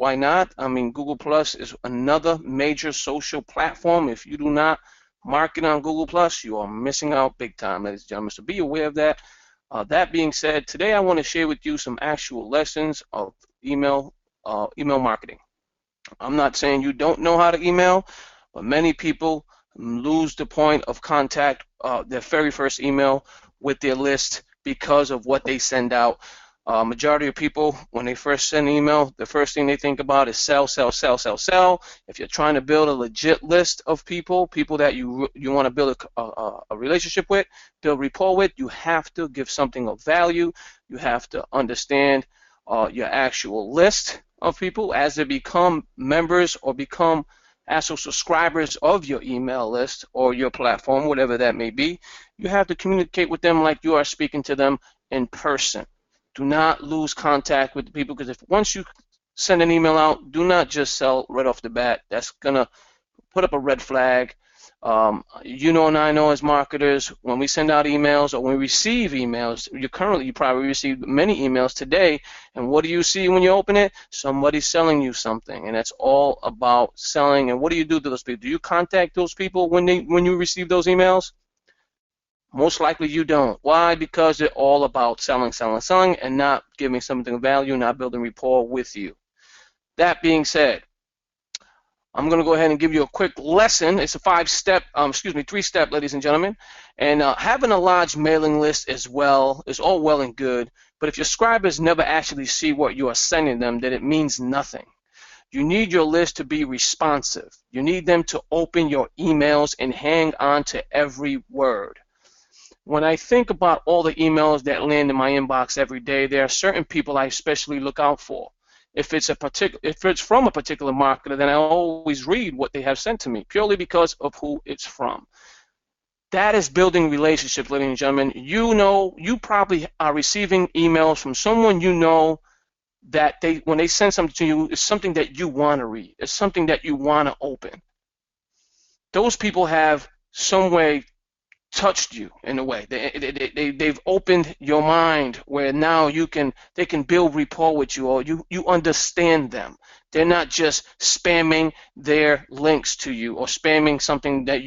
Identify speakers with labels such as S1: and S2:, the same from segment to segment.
S1: Why not? I mean, Google Plus is another major social platform. If you do not market on Google Plus, you are missing out big time, ladies and gentlemen. So be aware of that. That being said, today I want to share with you some actual lessons of email marketing. I'm not saying you don't know how to email, but many people lose the point of contact, their very first email with their list because of what they send out. Majority of people, when they first send an email, the first thing they think about is sell, sell, sell, sell, sell. If you're trying to build a legit list of people that you want to build a relationship with, build rapport with, you have to give something of value. You have to understand your actual list of people as they become members or become actual subscribers of your email list or your platform, whatever that may be. You have to communicate with them like you are speaking to them in person. Do not lose contact with the people, because if once you send an email out, do not just sell right off the bat. That's gonna put up a red flag. You know and I know as marketers, when we send out emails or when we receive emails, you probably received many emails today, and what do you see when you open it? Somebody selling you something, and that's all about selling. And what do you do to those people? Do you contact those people when you receive those emails? Most likely you don't. Why? Because they're all about selling, selling, selling, and not giving something of value, not building rapport with you. That being said, I'm going to go ahead and give you a quick lesson. It's a three-step, ladies and gentlemen. And having a large mailing list as well is all well and good, but if your subscribers never actually see what you are sending them, then it means nothing. You need your list to be responsive. You need them to open your emails and hang on to every word. When I think about all the emails that land in my inbox every day, there are certain people I especially look out for. If it's from a particular marketer, then I always read what they have sent to me, purely because of who it's from. That is building relationships, ladies and gentlemen. You probably are receiving emails from someone you know that when they send something to you, it's something that you want to read. It's something that you want to open. Those people have some way touched you in a way. They've opened your mind where now they can build rapport with you, or you understand them. They're not just spamming their links to you or spamming something that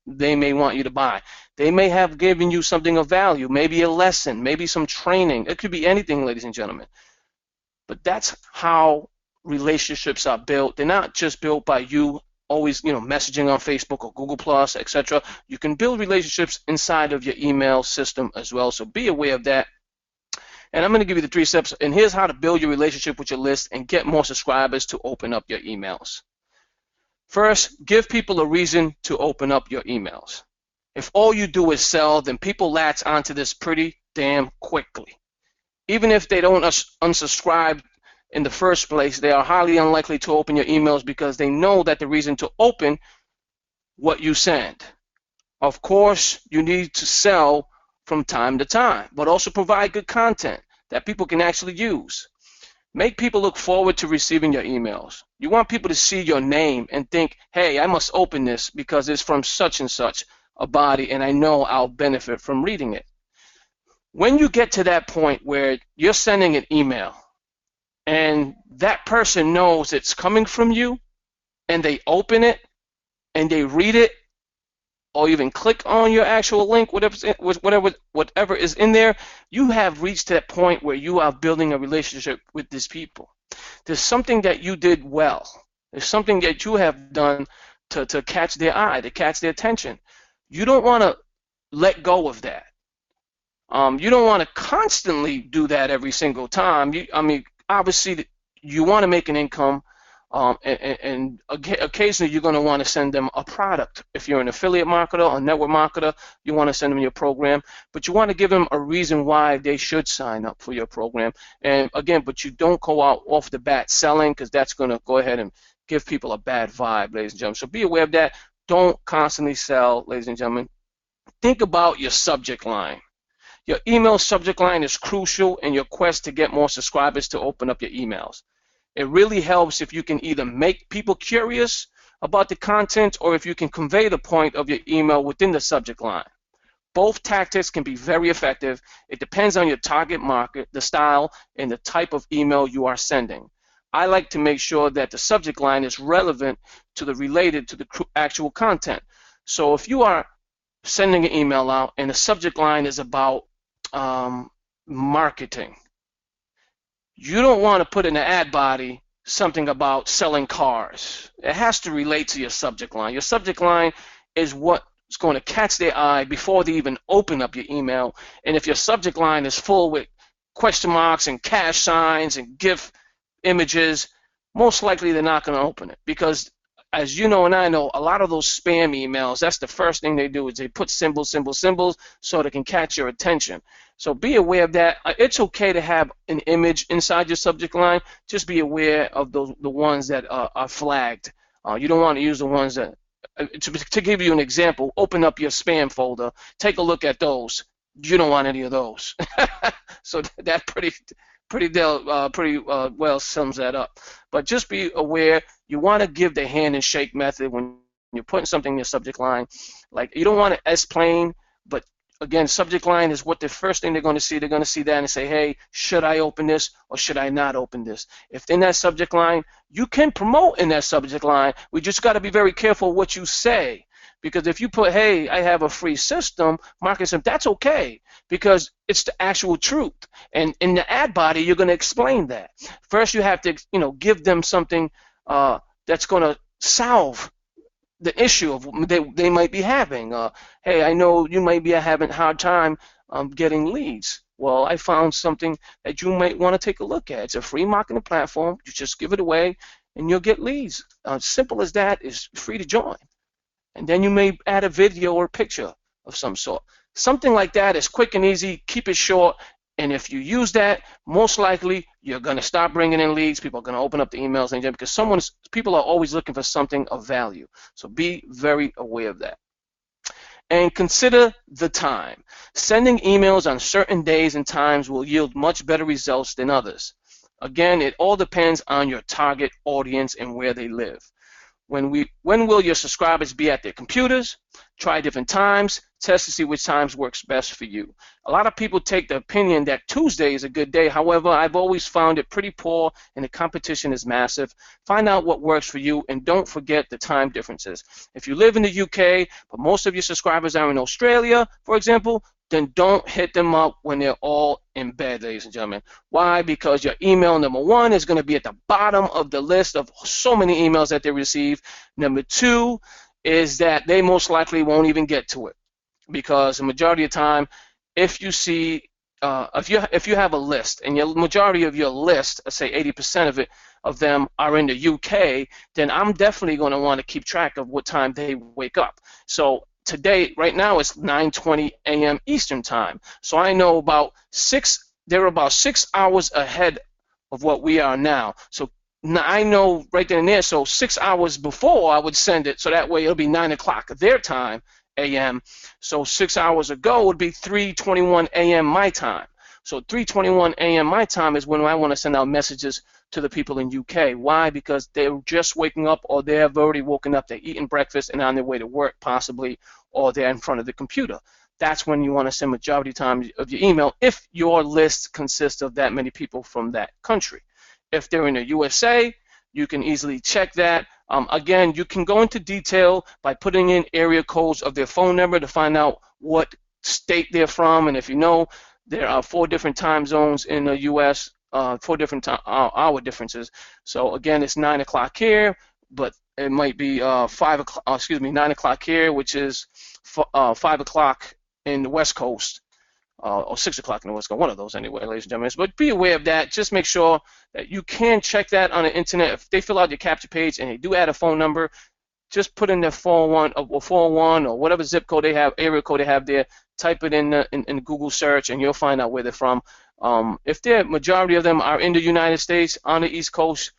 S1: they may want you to buy. They may have given you something of value, maybe a lesson, maybe some training. It could be anything, ladies and gentlemen. But that's how relationships are built. They're not just built by you always messaging on Facebook or Google Plus, etc. You can build relationships inside of your email system as well, so be aware of that. And I'm going to give you the 3 steps, and here's how to build your relationship with your list and get more subscribers to open up your emails. First, give people a reason to open up your emails. If all you do is sell, then people latch onto this pretty damn quickly. Even if they don't unsubscribe in the first place, they are highly unlikely to open your emails because they know that the reason to open what you send. Of course, you need to sell from time to time, but also provide good content that people can actually use. Make people look forward to receiving your emails. You want people to see your name and think, hey, I must open this because it's from such and such a body, and I know I'll benefit from reading it. When you get to that point where you're sending an email and that person knows it's coming from you, and they open it and they read it, or even click on your actual link, whatever is in there, you have reached that point where you are building a relationship with these people. There's something that you did well. There's something that you have done to catch their eye, to catch their attention. You don't want to let go of that. You don't want to constantly do that every single time. Obviously, you want to make an income, and occasionally you're going to want to send them a product. If you're an affiliate marketer or network marketer, you want to send them your program, but you want to give them a reason why they should sign up for your program. And again, but you don't go out off the bat selling, because that's going to go ahead and give people a bad vibe, ladies and gentlemen. So be aware of that. Don't constantly sell, ladies and gentlemen. Think about your subject line. Your email subject line is crucial in your quest to get more subscribers to open up your emails. It really helps if you can either make people curious about the content, or if you can convey the point of your email within the subject line. Both tactics can be very effective. It depends on your target market, the style, and the type of email you are sending. I like to make sure that the subject line is relevant to related to the actual content. So if you are sending an email out and the subject line is about marketing, you don't want to put in the ad body something about selling cars. It has to relate to your subject line. Your subject line is what's going to catch their eye before they even open up your email. And if your subject line is full with question marks and cash signs and GIF images, most likely they're not going to open it, because as you know and I know, a lot of those spam emails, that's the first thing they do is they put symbols so they can catch your attention. So be aware of that. It's okay to have an image inside your subject line. Just be aware of the ones that are flagged. You don't want to use the ones that, to give you an example, open up your spam folder, take a look at those. You don't want any of those. So that pretty well sums that up. But just be aware, you want to give the hand and shake method when you're putting something in your subject line. Like, you don't want to S-plane, but again, subject line is what the first thing they're going to see. They're going to see that and say, hey, should I open this or should I not open this? If in that subject line, you can promote in that subject line. We just got to be very careful what you say. Because if you put, hey, I have a free system, market, that's okay, because it's the actual truth. And in the ad body, you're going to explain that. First, you have to, give them something that's going to solve the issue of they might be having. Hey, I know you might be having a hard time getting leads. Well, I found something that you might want to take a look at. It's a free marketing platform. You just give it away, and you'll get leads. Simple as that. It's free to join. And then you may add a video or picture of some sort. Something like that is quick and easy. Keep it short. And if you use that, most likely you're going to start bringing in leads. People are going to open up the emails because people are always looking for something of value. So be very aware of that. And consider the time. Sending emails on certain days and times will yield much better results than others. Again, it all depends on your target audience and where they live. When will your subscribers be at their computers? Try different times. Test to see which times works best for you. A lot of people take the opinion that Tuesday is a good day. However, I've always found it pretty poor and the competition is massive. Find out what works for you and don't forget the time differences. If you live in the UK, but most of your subscribers are in Australia, for example, then don't hit them up when they're all in bed, ladies and gentlemen. Why? Because your email, number one, is going to be at the bottom of the list of so many emails that they receive. Number two is that they most likely won't even get to it, because the majority of the time, if you see, if you have a list and your majority of your list, let's say 80% of them are in the UK, then I'm definitely going to want to keep track of what time they wake up. So today, right now, it's 9:20 a.m. Eastern time. So I know they're about 6 hours ahead of what we are now. So I know right then and there, so 6 hours before I would send it, so that way it'll be 9 o'clock their time, a.m. So 6 hours ago would be 3:21 a.m. my time. So 3:21 a.m. my time is when I want to send out messages to the people in UK. Why? Because they're just waking up, or they have already woken up, they're eating breakfast and on their way to work possibly, or they're in front of the computer. That's when you want to send majority time of your email if your list consists of that many people from that country. If they're in the USA, you can easily check that. Again, you can go into detail by putting in area codes of their phone number to find out what state they're from. And if you know, there are 4 different time zones in the US, 4 different hour differences. So again, it's 9 o'clock here, but it might be 9 o'clock here, which is 5 o'clock in the West Coast, or 6 o'clock in the West Coast, one of those anyway, ladies and gentlemen. But be aware of that. Just make sure that you can check that on the internet. If they fill out your capture page and they do add a phone number, just put in their 401 or whatever zip code they have, area code they have there, type it in Google search, and you'll find out where they're from. If the majority of them are in the United States on the East Coast,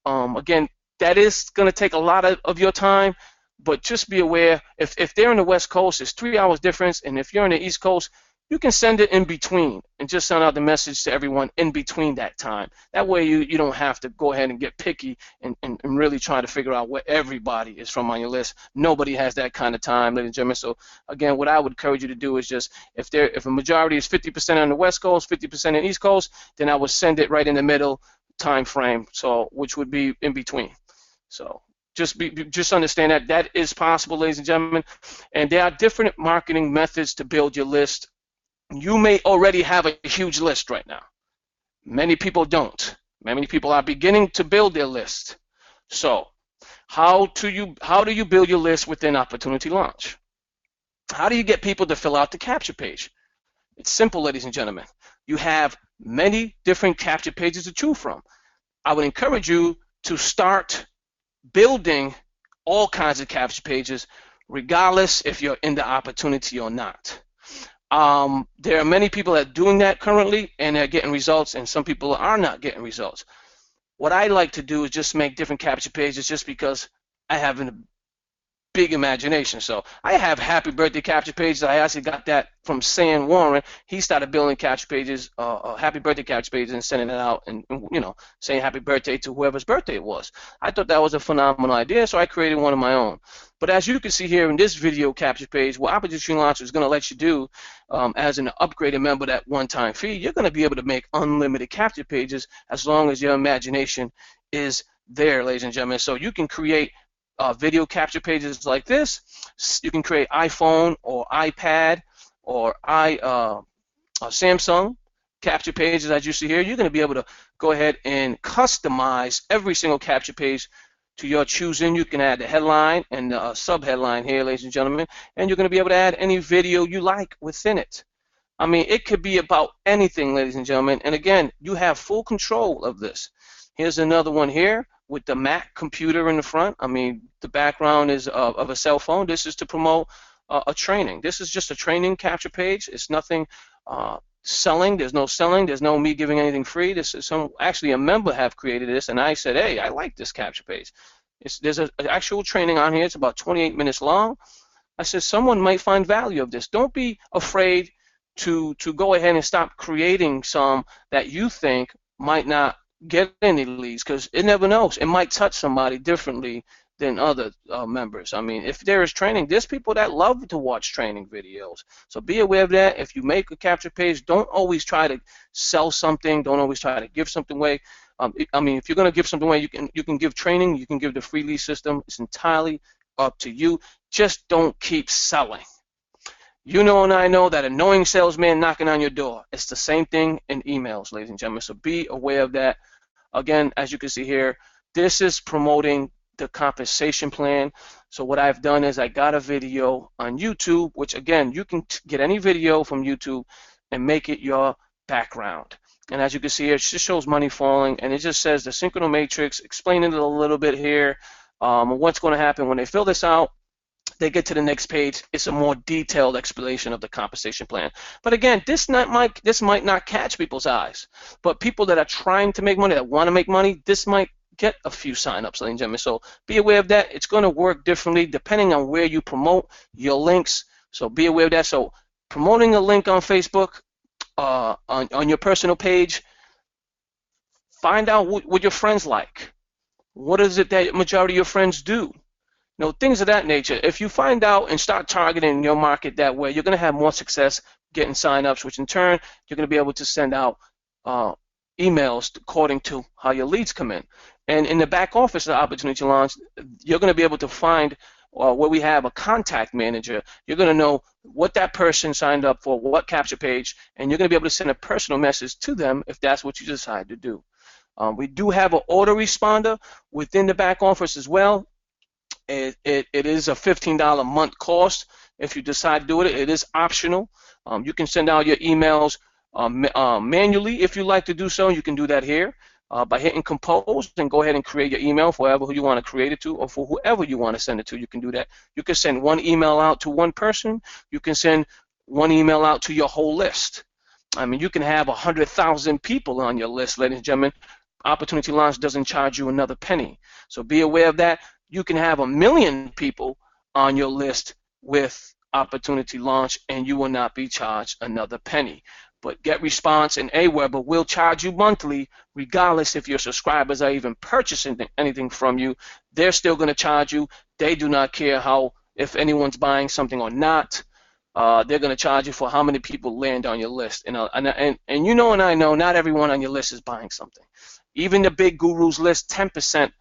S1: again, that is going to take a lot of your time, but just be aware, if they're in the West Coast, it's 3 hours difference, and if you're in the East Coast, you can send it in between and just send out the message to everyone in between that time. That way you don't have to go ahead and get picky and really try to figure out where everybody is from on your list. Nobody has that kind of time, ladies and gentlemen. So again, what I would encourage you to do is just, if a majority is 50% on the West Coast, 50% on the East Coast, then I would send it right in the middle time frame, so which would be in between. So just understand that that is possible, ladies and gentlemen, and there are different marketing methods to build your list. You may already have a huge list right now. Many people don't. Many people are beginning to build their list. So how do you build your list within Opportunity Launch? How do you get people to fill out the capture page? It's simple, ladies and gentlemen. You have many different capture pages to choose from. I would encourage you to start building all kinds of capture pages, regardless if you're in the opportunity or not. There are many people that are doing that currently, and they're getting results, and some people are not getting results. What I like to do is just make different capture pages just because I have a big imagination. So I have happy birthday capture pages. I actually got that from Sam Warren. He started building capture pages, happy birthday capture pages, and sending it out, and saying happy birthday to whoever's birthday it was. I thought that was a phenomenal idea, so I created one of my own. But as you can see here in this video capture page, what Opportunity Launch is going to let you do as an upgraded member, that one-time fee, you're going to be able to make unlimited capture pages as long as your imagination is there, ladies and gentlemen. So you can create video capture pages like this. You can create iPhone or iPad or Samsung capture pages as you see here. You're going to be able to go ahead and customize every single capture page to your choosing. You can add the headline and the sub-headline here, ladies and gentlemen, and you're going to be able to add any video you like within it. I mean, it could be about anything, ladies and gentlemen, and again, you have full control of this. Here's another one here with the Mac computer in the front. I mean, the background is of a cell phone. This is to promote a training. This is just a training capture page. It's nothing selling. There's no selling. There's no me giving anything free. This is actually a member have created this, and I said, hey, I like this capture page. There's an actual training on here. It's about 28 minutes long. I said someone might find value of this. Don't be afraid to go ahead and stop creating some that you think might not get any leads, because it never knows. It might touch somebody differently than other members. I mean, if there is training, there's people that love to watch training videos. So be aware of that. If you make a capture page, don't always try to sell something. Don't always try to give something away. I mean, if you're going to give something away, you can give training. You can give the free lead system. It's entirely up to you. Just don't keep selling. You know and I know that annoying salesman knocking on your door. It's the same thing in emails, ladies and gentlemen. So be aware of that. Again, as you can see here, this is promoting the compensation plan. So what I've done is I got a video on YouTube, which again, you can get any video from YouTube and make it your background. And as you can see here, it just shows money falling, and it just says the Synchronal Matrix, explaining it a little bit here, what's going to happen when they fill this out. They get to the next page. It's a more detailed explanation of the compensation plan. But again, this might not catch people's eyes. But people that are trying to make money, that want to make money, this might get a few signups, ladies and gentlemen. So be aware of that. It's going to work differently depending on where you promote your links. So be aware of that. So promoting a link on Facebook, on your personal page, find out what your friends like. What is it that majority of your friends do? You know, things of that nature. If you find out and start targeting your market that way, you're going to have more success getting signups, which in turn, you're going to be able to send out emails according to how your leads come in. And in the back office of Opportunity Launch, you're going to be able to find where we have a contact manager. You're going to know what that person signed up for, what capture page, and you're going to be able to send a personal message to them if that's what you decide to do. We do have an autoresponder within the back office as well. It is a $15 a month cost if you decide to do it. It is optional. You can send out your emails manually if you like to do so. You can do that here by hitting compose and go ahead and create your email for whoever you want to create it to, or for whoever you want to send it to. You can do that. You can send one email out to one person. You can send one email out to your whole list. I mean, you can have 100,000 people on your list, ladies and gentlemen. Opportunity Launch doesn't charge you another penny. So be aware of that. You can have 1 million people on your list with Opportunity Launch, and you will not be charged another penny. But GetResponse and AWEBER will charge you monthly, regardless if your subscribers are even purchasing anything from you. They're still going to charge you. They do not care if anyone's buying something or not. They're going to charge you for how many people land on your list. And you know and I know not everyone on your list is buying something. Even the big gurus list 10%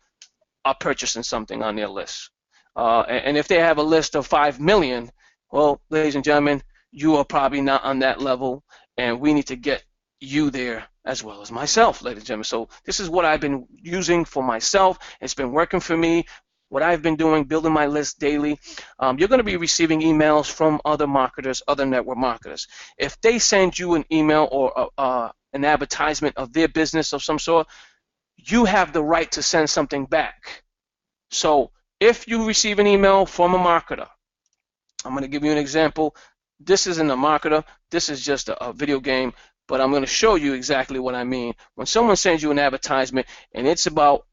S1: are purchasing something on their list. And if they have a list of 5 million, well, ladies and gentlemen, you are probably not on that level, and we need to get you there as well as myself, ladies and gentlemen. So this is what I've been using for myself. It's been working for me. What I've been doing, building my list daily. You're going to be receiving emails from other marketers, other network marketers. If they send you an email or an advertisement of their business of some sort, you have the right to send something back. So if you receive an email from a marketer, I'm going to give you an example. This isn't a marketer. This is just a video game, but I'm going to show you exactly what I mean. When someone sends you an advertisement and it's about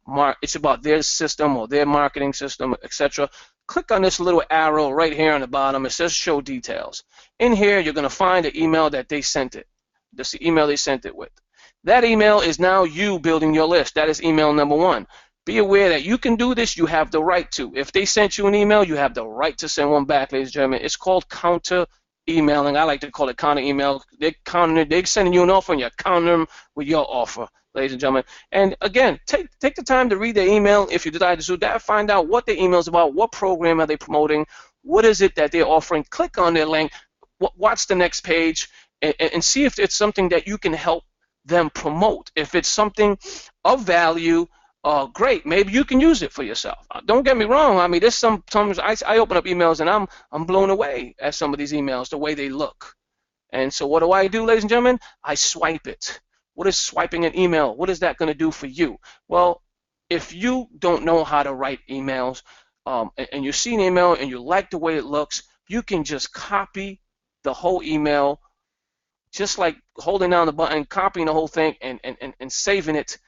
S1: their system or their marketing system, etc., click on this little arrow right here on the bottom. It says show details. In here, you're going to find the email that they sent it. That's the email they sent it with. That email is now you building your list. That is email number 1. Be aware that you can do this. You have the right to. If they sent you an email, you have the right to send one back, ladies and gentlemen. It's called counter emailing. I like to call it counter email. They're sending you an offer and you're countering them with your offer, ladies and gentlemen. And again, take the time to read their email if you decide to do that. Find out what the email is about, what program are they promoting, what is it that they're offering. Click on their link, watch the next page, and see if it's something that you can help them promote. If it's something of value, great. Maybe you can use it for yourself. Don't get me wrong. I mean, there's sometimes I open up emails and I'm blown away at some of these emails, the way they look. And so what do, ladies and gentlemen? I swipe it. What is swiping an email? What is that going to do for you? Well, if you don't know how to write emails, and you see an email and you like the way it looks, you can just copy the whole email, just like holding down the button, copying the whole thing, and saving it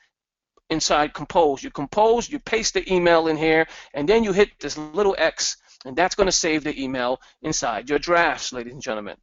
S1: inside Compose. You compose, you paste the email in here, and then you hit this little X, and that's going to save the email inside your drafts, ladies and gentlemen.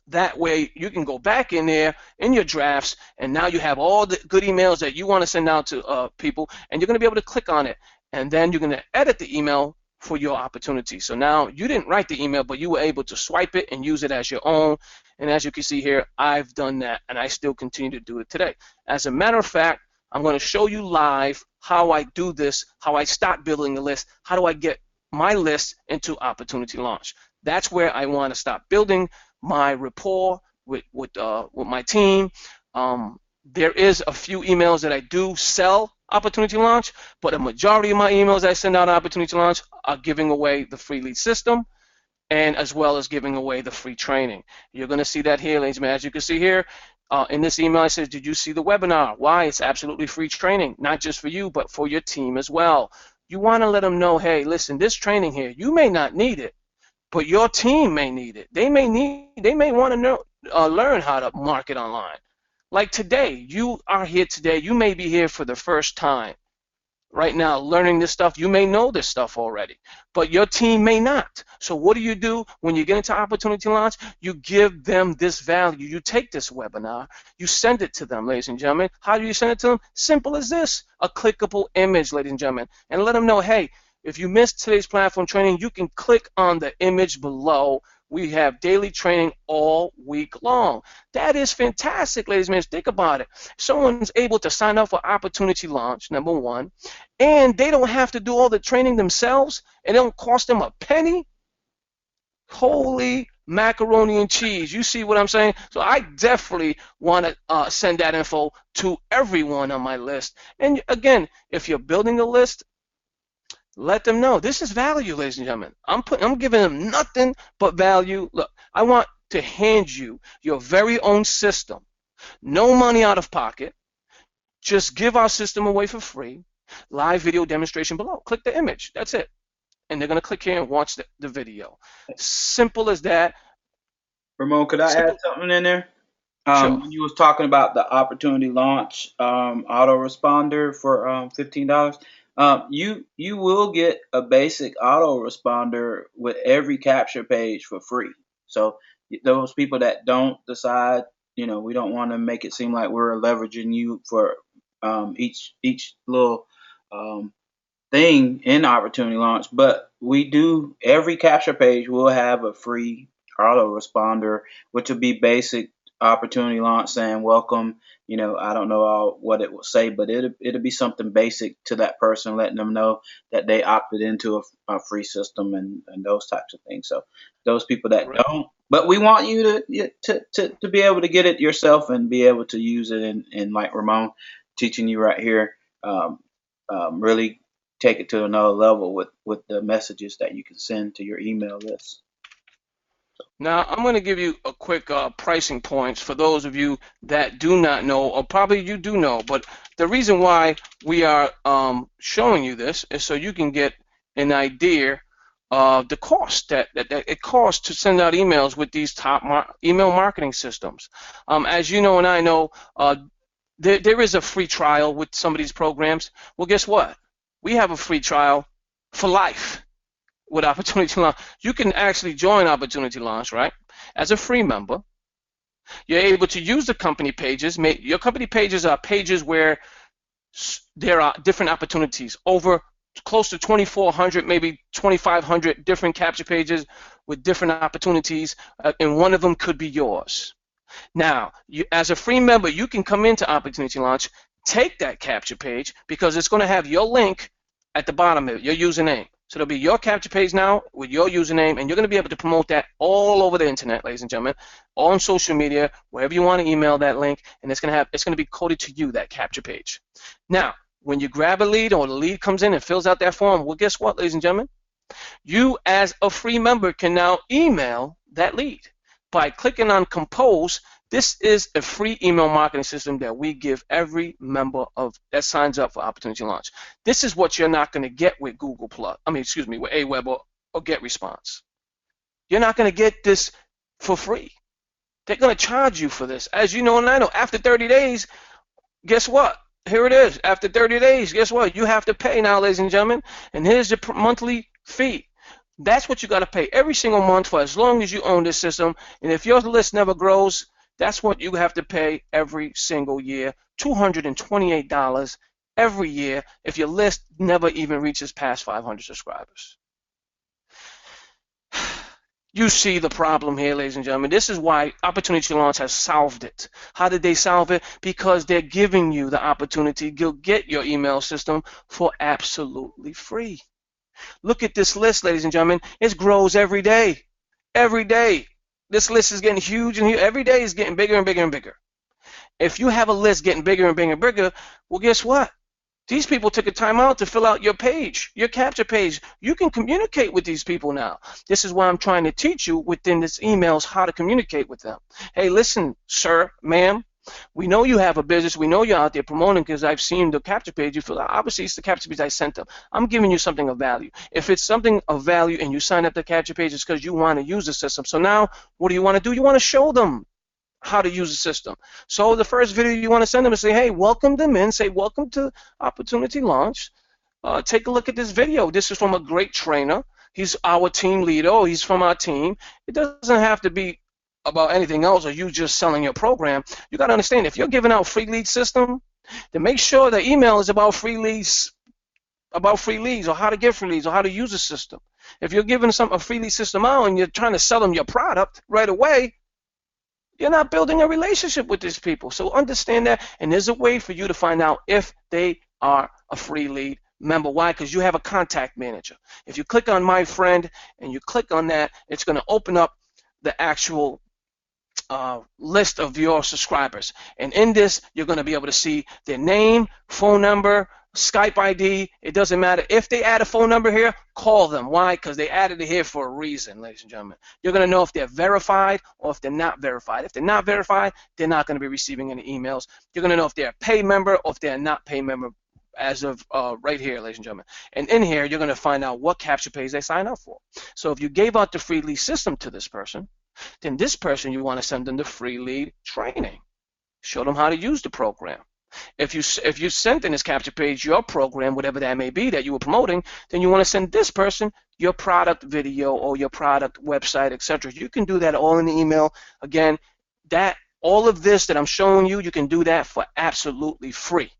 S1: That way you can go back in there in your drafts, and now you have all the good emails that you want to send out to people, and you're going to be able to click on it, and then you're going to edit the email for your opportunity. So now you didn't write the email, but you were able to swipe it and use it as your own. And as you can see here, I've done that, and I still continue to do it today. As a matter of fact, I'm going to show you live how I do this, how I start building a list, how do I get my list into opportunity launch. That's where I want to start building my rapport with my team. There is a few emails that I do sell opportunity launch, but a majority of my emails I send out opportunity launch are giving away the free lead system, and as well as giving away the free training. You're going to see that here, ladies and gentlemen. As you can see here, in this email, I said, did you see the webinar? Why? It's absolutely free training, not just for you, but for your team as well. You want to let them know, hey, listen, this training here, you may not need it, but your team may need it. They may want to know, learn how to market online. Like today, you are here today. You may be here for the first time. Right now, learning this stuff, you may know this stuff already, but your team may not. So what do you do when you get into opportunity launch? You give them this value. You take this webinar, you send it to them, ladies and gentlemen. How do you send it to them? Simple as this, a clickable image, ladies and gentlemen, and let them know, hey, if you missed today's platform training, you can click on the image below. We have daily training all week long. That is fantastic, ladies and gentlemen. Think about it. Someone's able to sign up for opportunity launch, number one, and they don't have to do all the training themselves. It don't cost them a penny. Holy macaroni and cheese. You see what I'm saying? So I definitely want to send that info to everyone on my list. And again, if you're building a list, let them know this is value, ladies and gentlemen. I'm giving them nothing but value. Look, I want to hand you your very own system. No money out of pocket. Just give our system away for free. Live video demonstration below. Click the image. That's it. And they're going to click here and watch the video. Simple as that.
S2: Ramon, could I add something in there?
S1: Sure.
S2: When you was talking about the opportunity launch autoresponder for $15, you will get a basic autoresponder with every capture page for free. So those people that don't decide, we don't want to make it seem like we're leveraging you for each little thing in opportunity launch, but we do, every capture page will have a free autoresponder, which will be basic opportunity launch saying welcome. You know, I don't know what it will say, but it'll be something basic to that person, letting them know that they opted into a free system and those types of things. So those people that
S1: Correct.
S2: don't, but we want you to be able to get it yourself and be able to use it, and like Ramon teaching you right here, um, really take it to another level with the messages that you can send to your email list.
S1: Now, I'm going to give you a quick pricing points for those of you that do not know, or probably you do know, but the reason why we are showing you this is so you can get an idea of the cost that it costs to send out emails with these top email marketing systems. As you know and I know, there is a free trial with some of these programs. Well, guess what? We have a free trial for life with Opportunity Launch. You can actually join Opportunity Launch, right? As a free member, you're able to use the company pages. Your company pages are pages where there are different opportunities, over close to 2,400, maybe 2,500 different capture pages with different opportunities, and one of them could be yours. Now, as a free member, you can come into Opportunity Launch, take that capture page, because it's going to have your link at the bottom of it, your username. So there'll be your capture page now with your username, and you're going to be able to promote that all over the internet, ladies and gentlemen, on social media, wherever you want to email that link, and it's going to be coded to you, that capture page. Now, when you grab a lead or the lead comes in and fills out that form, well, guess what, ladies and gentlemen? You, as a free member, can now email that lead by clicking on Compose. This is a free email marketing system that we give every member that signs up for Opportunity Launch. This is what you're not going to get with with AWeBER or GetResponse. You're not going to get this for free. They're going to charge you for this. As you know and I know, after 30 days, guess what? Here it is. After 30 days, guess what? You have to pay now, ladies and gentlemen. And here's your monthly fee. That's what you got to pay every single month for as long as you own this system. And if your list never grows, that's what you have to pay every single year, $228 every year if your list never even reaches past 500 subscribers. You see the problem here, ladies and gentlemen. This is why Opportunity Launch has solved it. How did they solve it? Because they're giving you the opportunity to get your email system for absolutely free. Look at this list, ladies and gentlemen. It grows every day. Every day. This list is getting huge, and every day is getting bigger and bigger and bigger. If you have a list getting bigger and bigger and bigger, well, guess what? These people took a time out to fill out your page, your capture page. You can communicate with these people now. This is why I'm trying to teach you within this emails how to communicate with them. Hey, listen, sir, ma'am, we know you have a business. We know you're out there promoting, because I've seen the capture page you fill out. Obviously, it's the capture page I sent them. I'm giving you something of value. If it's something of value and you sign up the capture page, it's because you want to use the system. So now, what do you want to do? You want to show them how to use the system. So the first video you want to send them is say, hey, welcome them in. Say, welcome to Opportunity Launch. Take a look at this video. This is from a great trainer. He's our team leader. Oh, he's from our team. It doesn't have to be about anything else or you just selling your program. You got to understand, if you're giving out free lead system, then make sure the email is about free leads, or how to get free leads, or how to use the system. If you're giving a free lead system out and you're trying to sell them your product right away, you're not building a relationship with these people. So understand that, and there's a way for you to find out if they are a free lead member. Why? Because you have a contact manager. If you click on My Friend and you click on that, it's going to open up the actual list of your subscribers. And in this, you're going to be able to see their name, phone number, Skype ID. It doesn't matter. If they add a phone number here, call them. Why? Because they added it here for a reason, ladies and gentlemen. You're going to know if they're verified or if they're not verified. If they're not verified, they're not going to be receiving any emails. You're going to know if they're a pay member or if they're not pay member as of right here, ladies and gentlemen. And in here, you're going to find out what capture page they sign up for. So if you gave out the free lead system to this person, then this person, you want to send them the free lead training. Show them how to use the program. If you sent in this capture page your program, whatever that may be that you were promoting, then you want to send this person your product video or your product website, etc. You can do that all in the email. Again, all of this that I'm showing you, you can do that for absolutely free.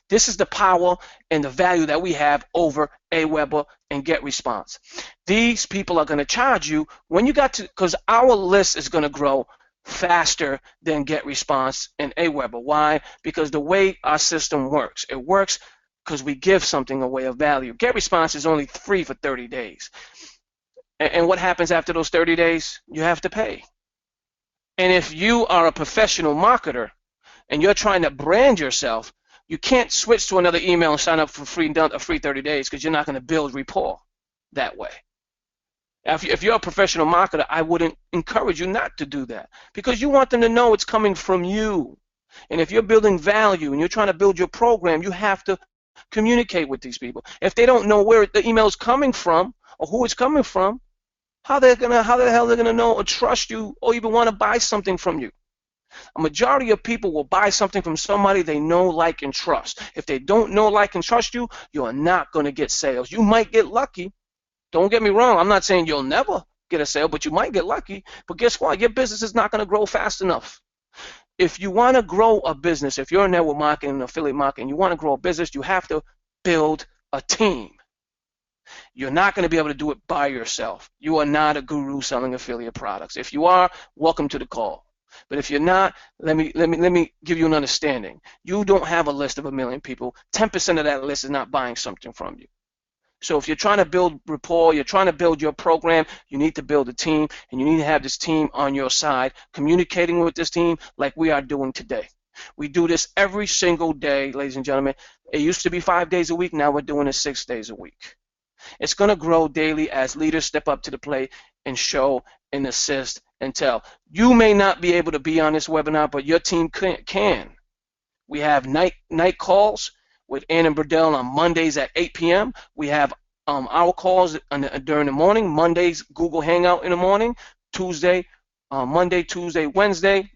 S1: This is the power and the value that we have over AWeber and GetResponse. These people are going to charge you when you got to, because our list is going to grow faster than GetResponse and AWeber. Why? Because the way our system works, it works because we give something away of value. GetResponse is only free for 30 days. And what happens after those 30 days? You have to pay. And if you are a professional marketer and you're trying to brand yourself, you can't switch to another email and sign up for a free 30 days because you're not going to build rapport that way. If you're a professional marketer, I wouldn't encourage you not to do that because you want them to know it's coming from you. And if you're building value and you're trying to build your program, you have to communicate with these people. If they don't know where the email is coming from or who it's coming from, how the hell they're gonna know or trust you or even want to buy something from you? A majority of people will buy something from somebody they know, like, and trust. If they don't know, like, and trust you, you are not going to get sales. You might get lucky. Don't get me wrong. I'm not saying you'll never get a sale, but you might get lucky. But guess what? Your business is not going to grow fast enough. If you want to grow a business, if you're in network marketing and affiliate marketing, you want to grow a business, you have to build a team. You're not going to be able to do it by yourself. You are not a guru selling affiliate products. If you are, welcome to the call. But if you're not, let me give you an understanding. You don't have a list of 1 million people. 10% of that list is not buying something from you. So if you're trying to build rapport, you're trying to build your program, you need to build a team, and you need to have this team on your side, communicating with this team like we are doing today. We do this every single day, ladies and gentlemen. It used to be 5 days a week. Now we're doing it 6 days a week. It's going to grow daily as leaders step up to the plate and show and assist and tell. You may not be able to be on this webinar, but your team can. We have night calls with Ann and Burdell on Mondays at 8 p.m. We have our calls during the morning. Mondays, Google Hangout in the morning. Monday, Tuesday, Wednesday.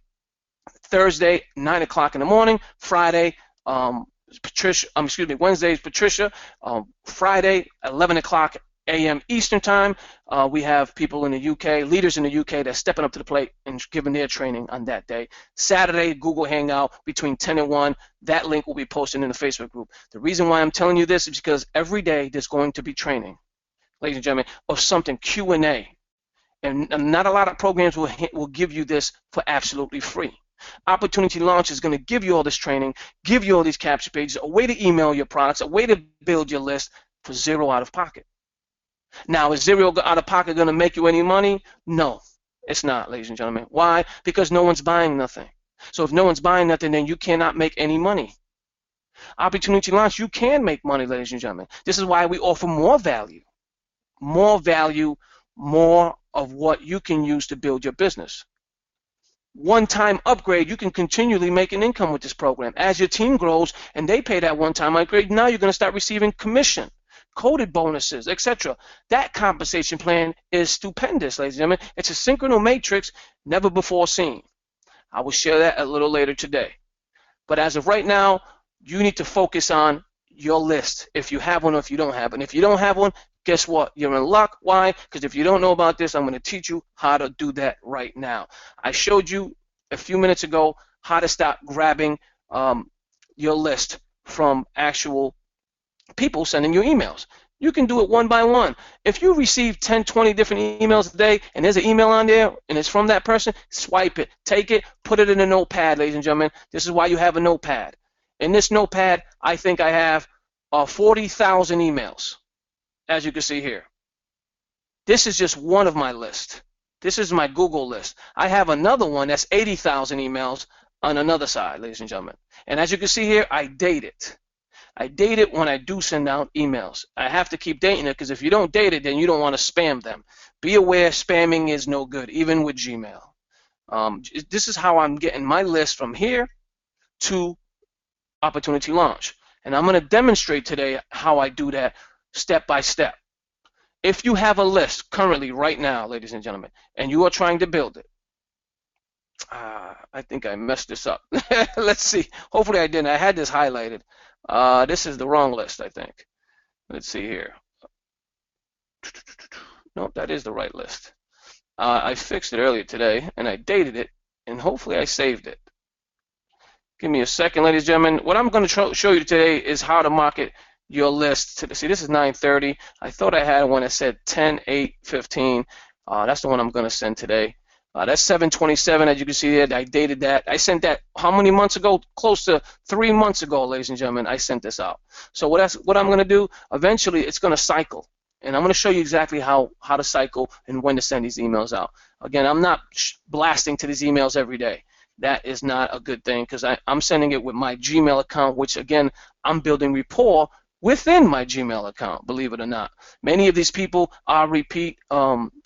S1: Thursday, 9 o'clock in the morning. Friday, Wednesday is Patricia. Friday, 11 o'clock a.m. Eastern time. We have people in the UK, leaders in the UK that's stepping up to the plate and giving their training on that day. Saturday, Google Hangout between 10 and 1. That link will be posted in the Facebook group. The reason why I'm telling you this is because every day there's going to be training, ladies and gentlemen, of something Q&A. And not a lot of programs will give you this for absolutely free. Opportunity Launch is going to give you all this training, give you all these capture pages, a way to email your products, a way to build your list for zero out of pocket. Now, is zero out of pocket going to make you any money? No, it's not, ladies and gentlemen. Why? Because no one's buying nothing. So if no one's buying nothing, then you cannot make any money. Opportunity Launch, you can make money, ladies and gentlemen. This is why we offer more value, more of what you can use to build your business. One-time upgrade, you can continually make an income with this program. As your team grows and they pay that one-time upgrade, now you're going to start receiving commission, coded bonuses, etc. That compensation plan is stupendous, ladies and gentlemen. It's a synchronal matrix never before seen. I will share that a little later today. But as of right now, you need to focus on your list, if you have one or if you don't have one. If you don't have one, guess what? You're in luck. Why? Because if you don't know about this, I'm going to teach you how to do that right now. I showed you a few minutes ago how to start grabbing your list from actual people sending you emails. You can do it one by one. If you receive 10, 20 different emails a day and there's an email on there and it's from that person, swipe it, take it, put it in a notepad, ladies and gentlemen. This is why you have a notepad. In this notepad, I think I have 40,000 emails, as you can see here. This is just one of my lists. This is my Google list. I have another one that's 80,000 emails on another side, ladies and gentlemen. And as you can see here, I date it. I date it when I do send out emails. I have to keep dating it because if you don't date it, then you don't want to spam them. Be aware, spamming is no good, even with Gmail. This is how I'm getting my list from here to Opportunity Launch. And I'm going to demonstrate today how I do that step by step. If you have a list currently right now, ladies and gentlemen, and you are trying to build it, I think I messed this up. Let's see. Hopefully I didn't. I had this highlighted. This is the wrong list, I think. Let's see here. Nope, that is the right list. I fixed it earlier today, and I dated it, and hopefully I saved it. Give me a second, ladies and gentlemen. What I'm going to show you today is how to market your list. See, this is 9:30. I thought I had one that said 10, 8, 15. That's the one I'm going to send today. That's 7/27, as you can see there. I dated that. I sent that how many months ago? Close to 3 months ago, ladies and gentlemen. I sent this out. So what I'm going to do, eventually it's going to cycle. And I'm going to show you exactly how to cycle and when to send these emails out. Again, I'm not blasting to these emails every day. That is not a good thing, because I'm sending it with my Gmail account, which, again, I'm building rapport within my Gmail account, believe it or not. Many of these people are repeat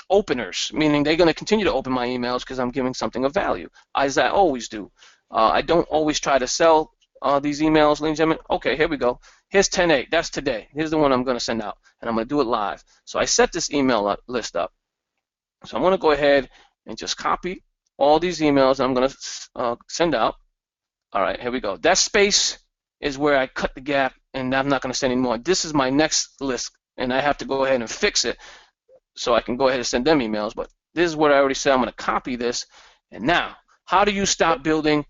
S1: openers, meaning they're going to continue to open my emails because I'm giving something of value, as I always do. I don't always try to sell these emails, ladies and gentlemen. Okay, here we go. Here's 10/8. That's today. Here's the one I'm going to send out, and I'm going to do it live. So I set this email list up. So I'm going to go ahead and just copy all these emails I'm going to send out. All right, here we go. That space is where I cut the gap, and I'm not going to send anymore. This is my next list, and I have to go ahead and fix it so I can go ahead and send them emails. But this is what I already said. I'm going to copy this. And now, how do you start building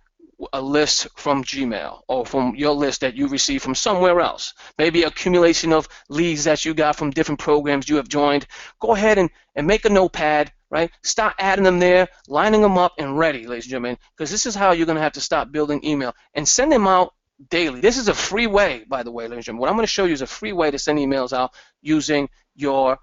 S1: a list from Gmail or from your list that you receive from somewhere else? Maybe accumulation of leads that you got from different programs you have joined. Go ahead and make a notepad, right? Start adding them there, lining them up, and ready, ladies and gentlemen, because this is how you're going to have to start building email and send them out daily. This is a free way, by the way, ladies and gentlemen. What I'm going to show you is a free way to send emails out using your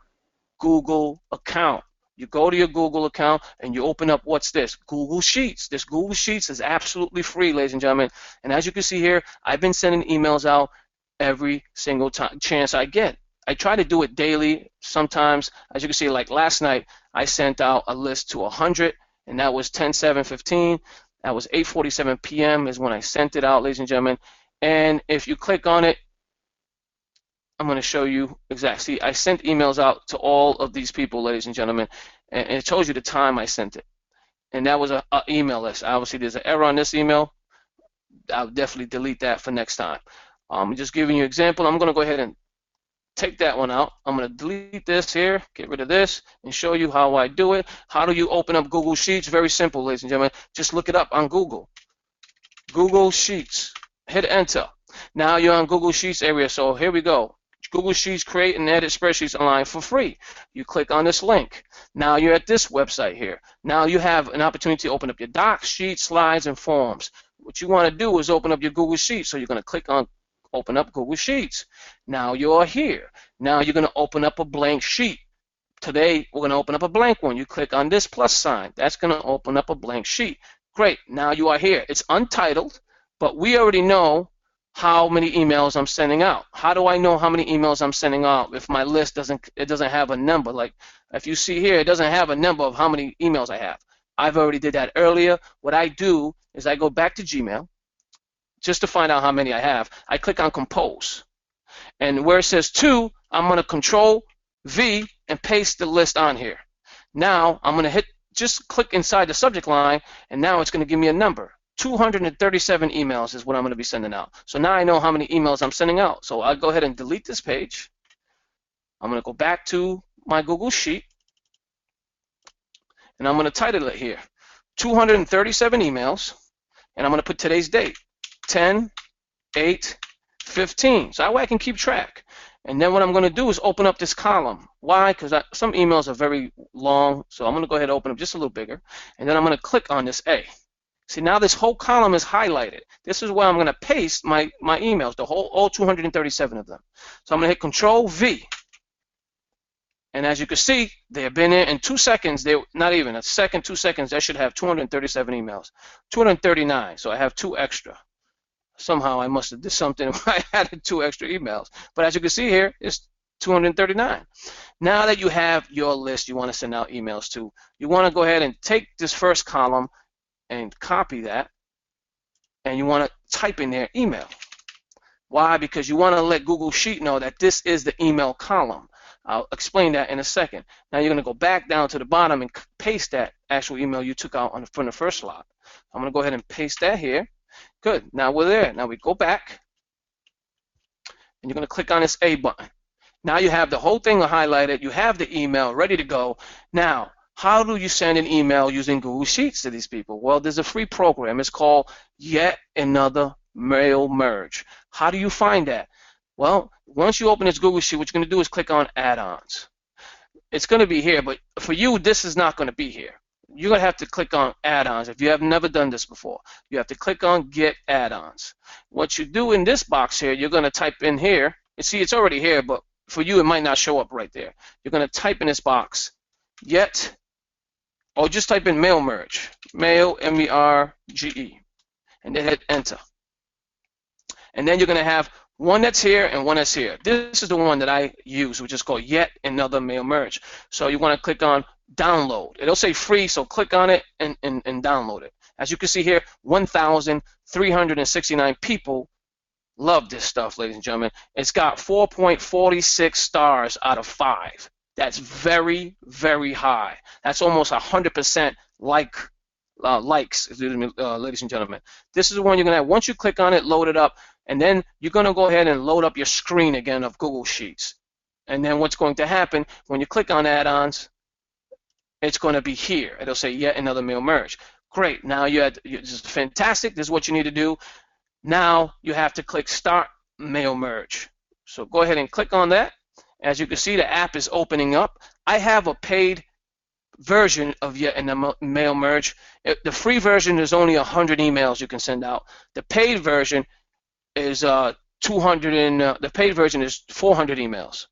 S1: Google account. You go to your Google account and you open up, what's this? Google Sheets. This Google Sheets is absolutely free, ladies and gentlemen. And as you can see here, I've been sending emails out every single chance I get. I try to do it daily. Sometimes, as you can see, like last night, I sent out a list to 100, and that was 10/7/15. That was 8:47 p.m. is when I sent it out, ladies and gentlemen. And if you click on it, I'm going to show you exactly. See, I sent emails out to all of these people, ladies and gentlemen, and it shows you the time I sent it. And that was an email list. Obviously, there's an error on this email. I'll definitely delete that for next time. Just giving you an example. I'm going to go ahead and take that one out. I'm going to delete this here, get rid of this, and show you how I do it. How do you open up Google Sheets? Very simple, ladies and gentlemen. Just look it up on Google. Google Sheets. Hit enter. Now you're on Google Sheets area. So here we go. Google Sheets, create and edit spreadsheets online for free. You click on this link. Now you're at this website here. Now you have an opportunity to open up your docs, sheets, slides, and forms. What you want to do is open up your Google Sheets. So you're going to click on open up Google Sheets. Now you're here. Now you're going to open up a blank sheet. Today we're going to open up a blank one. You click on this plus sign. That's going to open up a blank sheet. Great. Now you are here. It's untitled, but we already know how many emails I'm sending out. How do I know how many emails I'm sending out if my list doesn't have a number? Like if you see here, it doesn't have a number of how many emails I have. I've already did that earlier. What I do is I go back to Gmail just to find out how many I have. I click on compose, and where it says 2, I'm going to Control V and paste the list on here. Now I'm going to just click inside the subject line, and now it's going to give me a number. 237 emails is what I'm going to be sending out. So now I know how many emails I'm sending out. So I'll go ahead and delete this page. I'm going to go back to my Google Sheet, and I'm going to title it here, 237 emails, and I'm going to put today's date, 10/8/15. So that way I can keep track. And then what I'm going to do is open up this column. Why? Because some emails are very long, so I'm going to go ahead and open up just a little bigger, and then I'm going to click on this A. See, now this whole column is highlighted. This is where I'm going to paste my emails, all 237 of them. So I'm going to hit Control V. And as you can see, they have been there in 2 seconds. Not even a second, 2 seconds. I should have 237 emails. 239. So I have 2 extra. Somehow I must have did something where I added 2 extra emails. But as you can see here, it's 239. Now that you have your list you want to send out emails to, you want to go ahead and take this first column and copy that, and you want to type in their email. Why? Because you want to let Google Sheet know that this is the email column. I'll explain that in a second. Now you're going to go back down to the bottom and paste that actual email you took out from the first slot. I'm going to go ahead and paste that here. Good. Now we're there. Now we go back, and you're going to click on this A button. Now you have the whole thing highlighted. You have the email ready to go. Now, how do you send an email using Google Sheets to these people? Well, there's a free program. It's called Yet Another Mail Merge. How do you find that? Well, once you open this Google Sheet, what you're going to do is click on Add-ons. It's going to be here, but for you, this is not going to be here. you're going to have to click on add-ons. If you have never done this before, you have to click on get add-ons. What you do in this box here, you're going to type in here. You see, it's already here, but for you, it might not show up right there. You're going to type in this box, yet, or just type in mail merge, mail, M-E-R-G-E, and then hit enter. And then you're going to have one that's here and one that's here. This is the one that I use, which is called yet another mail merge. So you want to click on download. It'll say free, so click on it and download it. As you can see here, 1,369 people love this stuff, ladies and gentlemen. It's got 4.46 stars out of 5. That's very, very high. That's almost 100% likes, ladies and gentlemen. This is the one you're going to have. Once you click on it, load it up, and then you're going to go ahead and load up your screen again of Google Sheets. And then what's going to happen, when you click on add-ons, it's going to be here. It'll say yet another mail merge. Great. Now this is fantastic. This is what you need to do. Now you have to click Start Mail Merge. So go ahead and click on that. As you can see, the app is opening up. I have a paid version of yet another mail merge. The free version is only 100 emails you can send out. The paid version is 200 and the paid version is 400 emails.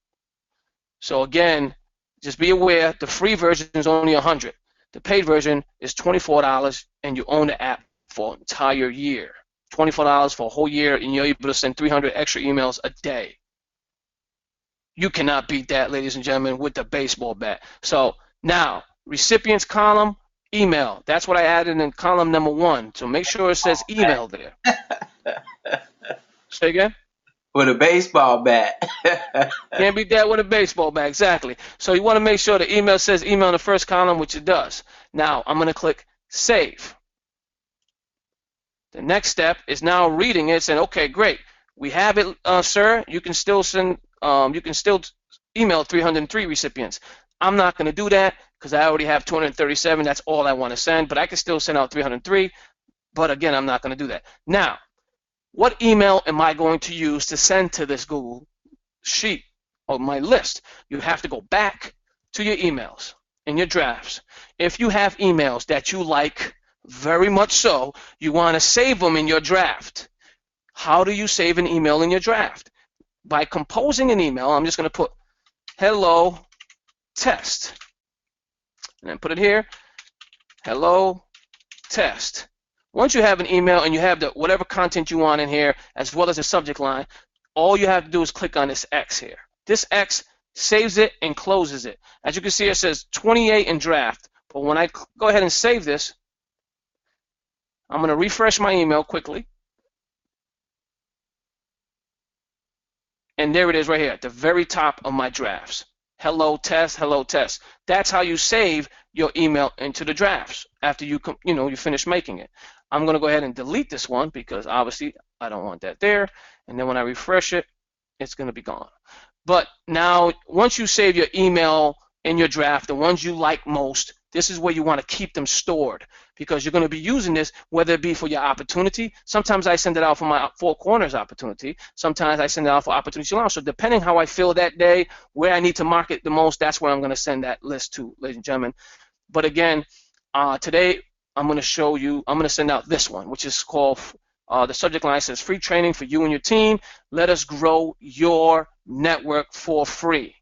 S1: So again, just be aware, the free version is only 100. The paid version is $24, and you own the app for an entire year. $24 for a whole year, and you're able to send 300 extra emails a day. You cannot beat that, ladies and gentlemen, with the baseball bat. So now, recipients column, email. That's what I added in column number 1. So make sure it says email there. Say again?
S2: With a baseball bat.
S1: Can't beat that with a baseball bat, exactly. So you want to make sure the email says email in the first column, which it does. Now, I'm going to click Save. The next step is now reading it, saying, okay, great. We have it, sir. You can still send, you can still email 303 recipients. I'm not going to do that because I already have 237. That's all I want to send, but I can still send out 303. But again, I'm not going to do that. Now, what email am I going to use to send to this Google Sheet or my list? You have to go back to your emails in your drafts. If you have emails that you like very much so, you want to save them in your draft. How do you save an email in your draft? By composing an email. I'm just going to put hello test and then put it here, hello test. Once you have an email and you have the whatever content you want in here as well as the subject line, all you have to do is click on this X here. This X saves it and closes it. As you can see, it says 28 in draft. But when I go ahead and save this, I'm going to refresh my email quickly. And there it is right here at the very top of my drafts. Hello test, hello test. That's how you save your email into the drafts after you finish making it. I'm going to go ahead and delete this one because obviously I don't want that there. And then when I refresh it, it's going to be gone. But now, once you save your email in your draft, the ones you like most, this is where you want to keep them stored because you're going to be using this, whether it be for your opportunity. Sometimes I send it out for my Four Corners opportunity. Sometimes I send it out for Opportunity Launch. So depending how I feel that day, where I need to market the most, that's where I'm going to send that list to, ladies and gentlemen. But again, today I'm going to show you, I'm going to send out this one, which is called, the subject line says free training for you and your team. Let us grow your network for free.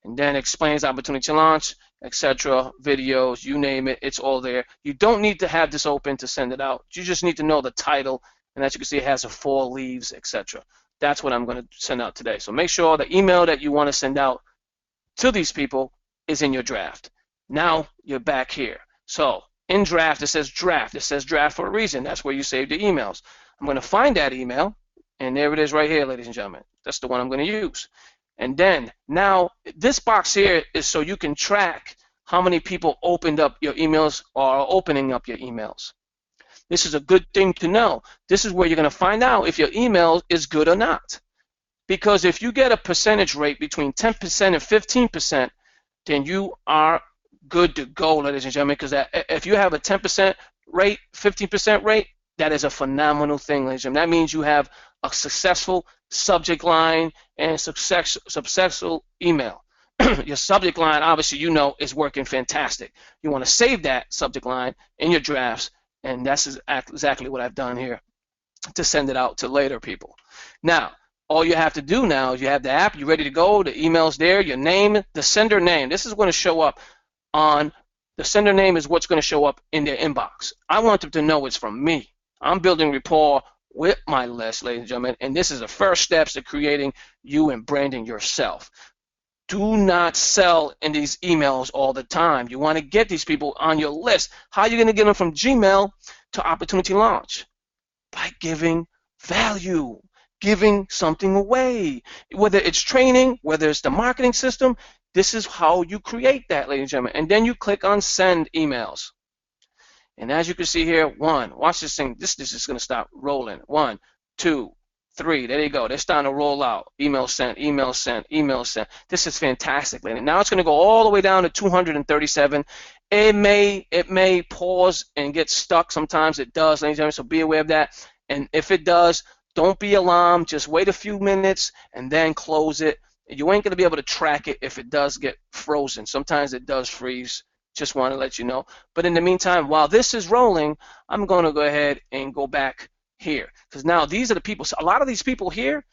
S1: And then explains Opportunity Launch, etc., videos, you name it, it's all there. You don't need to have this open to send it out. You just need to know the title, and as you can see, it has the 4 leaves, etc. That's what I'm going to send out today. So make sure the email that you want to send out to these people is in your draft. Now you're back here. So in draft, it says draft. It says draft for a reason. That's where you save the emails. I'm going to find that email, and there it is right here, ladies and gentlemen. That's the one I'm going to use. And then now this box here is so you can track how many people opened up your emails or are opening up your emails. This is a good thing to know. This is where you're going to find out if your email is good or not. Because if you get a percentage rate between 10% and 15%, then you are good to go, ladies and gentlemen. Because if you have a 10% rate, 15% rate, that is a phenomenal thing, ladies and gentlemen. That means you have a successful subject line and successful email. Your subject line, obviously, you know, is working fantastic. You want to save that subject line in your drafts, and that's exactly what I've done here to send it out to later people. Now, all you have to do now is you have the app, you're ready to go, the email's there, your name, the sender name. This is going to show up on the sender name is what's going to show up in their inbox. I want them to know it's from me. I'm building rapport with my list, ladies and gentlemen, and this is the first steps to creating you and branding yourself. Do not sell in these emails all the time. You want to get these people on your list. How are you going to get them from Gmail to Opportunity Launch? By giving value, giving something away. Whether it's training, whether it's the marketing system, this is how you create that, ladies and gentlemen. And then you click on send emails. And as you can see here, watch this thing. This is going to start rolling. 1, 2, 3. There you go. They're starting to roll out. Email sent, email sent, email sent. This is fantastic, ladies. Now it's going to go all the way down to 237. It may pause and get stuck. Sometimes it does, ladies and gentlemen, so be aware of that. And if it does, don't be alarmed. Just wait a few minutes and then close it. You ain't going to be able to track it if it does get frozen. Sometimes it does freeze. Just want to let you know. But in the meantime, while this is rolling, I'm going to go ahead and go back here. Because now these are the people. So a lot of these people here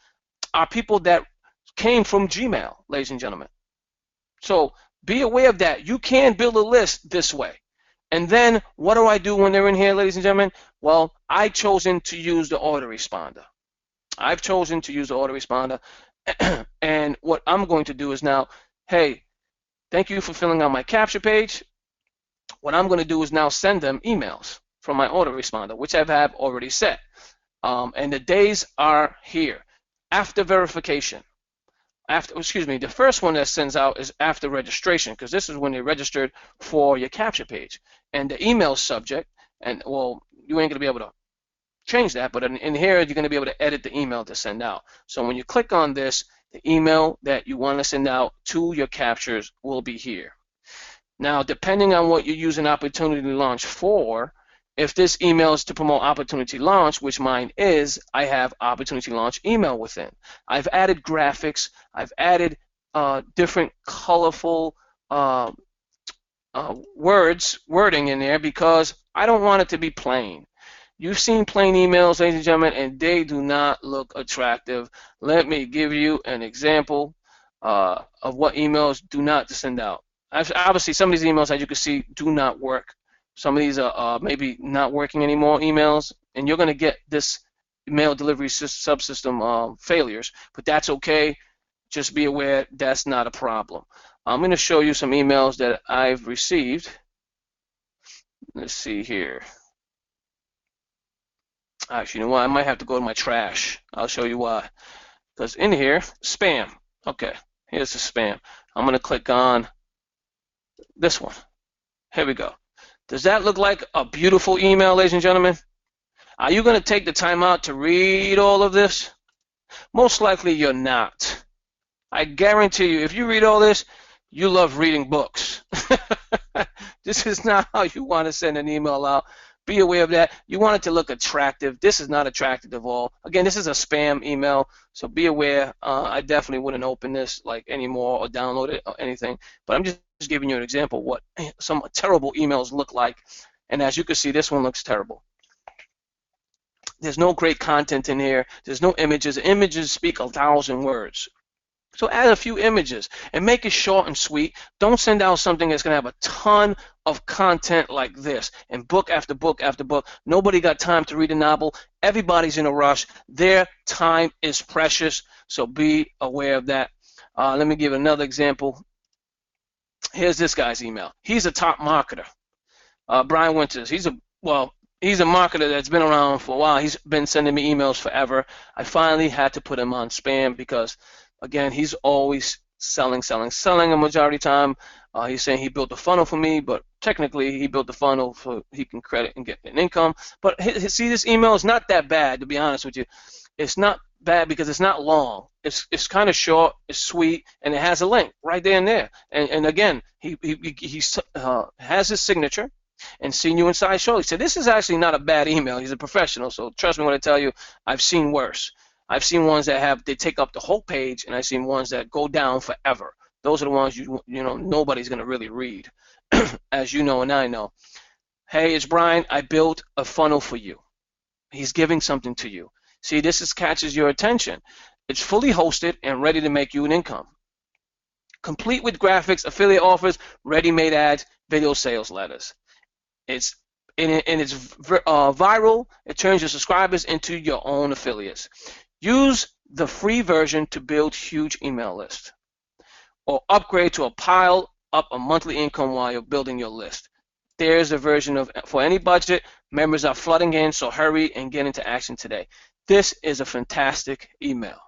S1: are people that came from Gmail, ladies and gentlemen. So be aware of that. You can build a list this way. And then what do I do when they're in here, ladies and gentlemen? Well, I've chosen to use the autoresponder. I've chosen to use the autoresponder. And what I'm going to do is now, hey, thank you for filling out my capture page. What I'm going to do is now send them emails from my autoresponder, which I have already set. And the days are here. After verification. The first one that sends out is after registration, because this is when they registered for your capture page. And the email subject, and well, you ain't going to be able to change that, but in here you're going to be able to edit the email to send out. So when you click on this, the email that you want to send out to your captures will be here. Now, depending on what you're using Opportunity Launch for, if this email is to promote Opportunity Launch, which mine is, I have Opportunity Launch email within. I've added graphics. I've added different colorful wording in there because I don't want it to be plain. You've seen plain emails, ladies and gentlemen, and they do not look attractive. Let me give you an example of what emails do not send out. Obviously, some of these emails, as you can see, do not work. Some of these are maybe not working anymore emails, and you're going to get this mail delivery subsystem failures, but that's okay. Just be aware that's not a problem. I'm going to show you some emails that I've received. Let's see here. Actually, you know what? I might have to go to my trash. I'll show you why. Because in here, spam. Okay, here's the spam. I'm going to click on this one. Here we go. Does that look like a beautiful email, ladies and gentlemen? Are you going to take the time out to read all of this? Most likely you're not. I guarantee you, if you read all this, you love reading books. This is not how you want to send an email out. Be aware of that. You want it to look attractive. This is not attractive at all. Again, this is a spam email, so be aware. I definitely wouldn't open this like anymore or download it or anything. But I'm just giving you an example of what some terrible emails look like. And as you can see, this one looks terrible. There's no great content in here. There's no images. Images speak 1,000 words. So add a few images and make it short and sweet. Don't send out something that's going to have a ton of content like this and book after book after book. Nobody got time to read a novel. Everybody's in a rush. Their time is precious, so be aware of that. Let me give another example. Here's this guy's email. He's a top marketer. Brian Winters. He's a marketer that's been around for a while. He's been sending me emails forever. I finally had to put him on spam because, again, he's always selling a majority of the time. He's saying he built a funnel for me, but technically he built the funnel so he can credit and get an income. But see, this email is not that bad, to be honest with you. It's not bad because it's not long. It's kind of short, it's sweet, and it has a link right there and there. And again, he has his signature and seen you inside show. He said, this is actually not a bad email. He's a professional, so trust me when I tell you, I've seen worse. I've seen ones that they take up the whole page, and I've seen ones that go down forever. Those are the ones you know nobody's gonna really read, as you know and I know. Hey, it's Brian. I built a funnel for you. He's giving something to you. See, catches your attention. It's fully hosted and ready to make you an income. Complete with graphics, affiliate offers, ready-made ads, video sales letters. It's viral. It turns your subscribers into your own affiliates. Use the free version to build huge email lists, or upgrade to a pile up a monthly income while you're building your list. There's a version of for any budget. Members are flooding in, so hurry and get into action today. This is a fantastic email.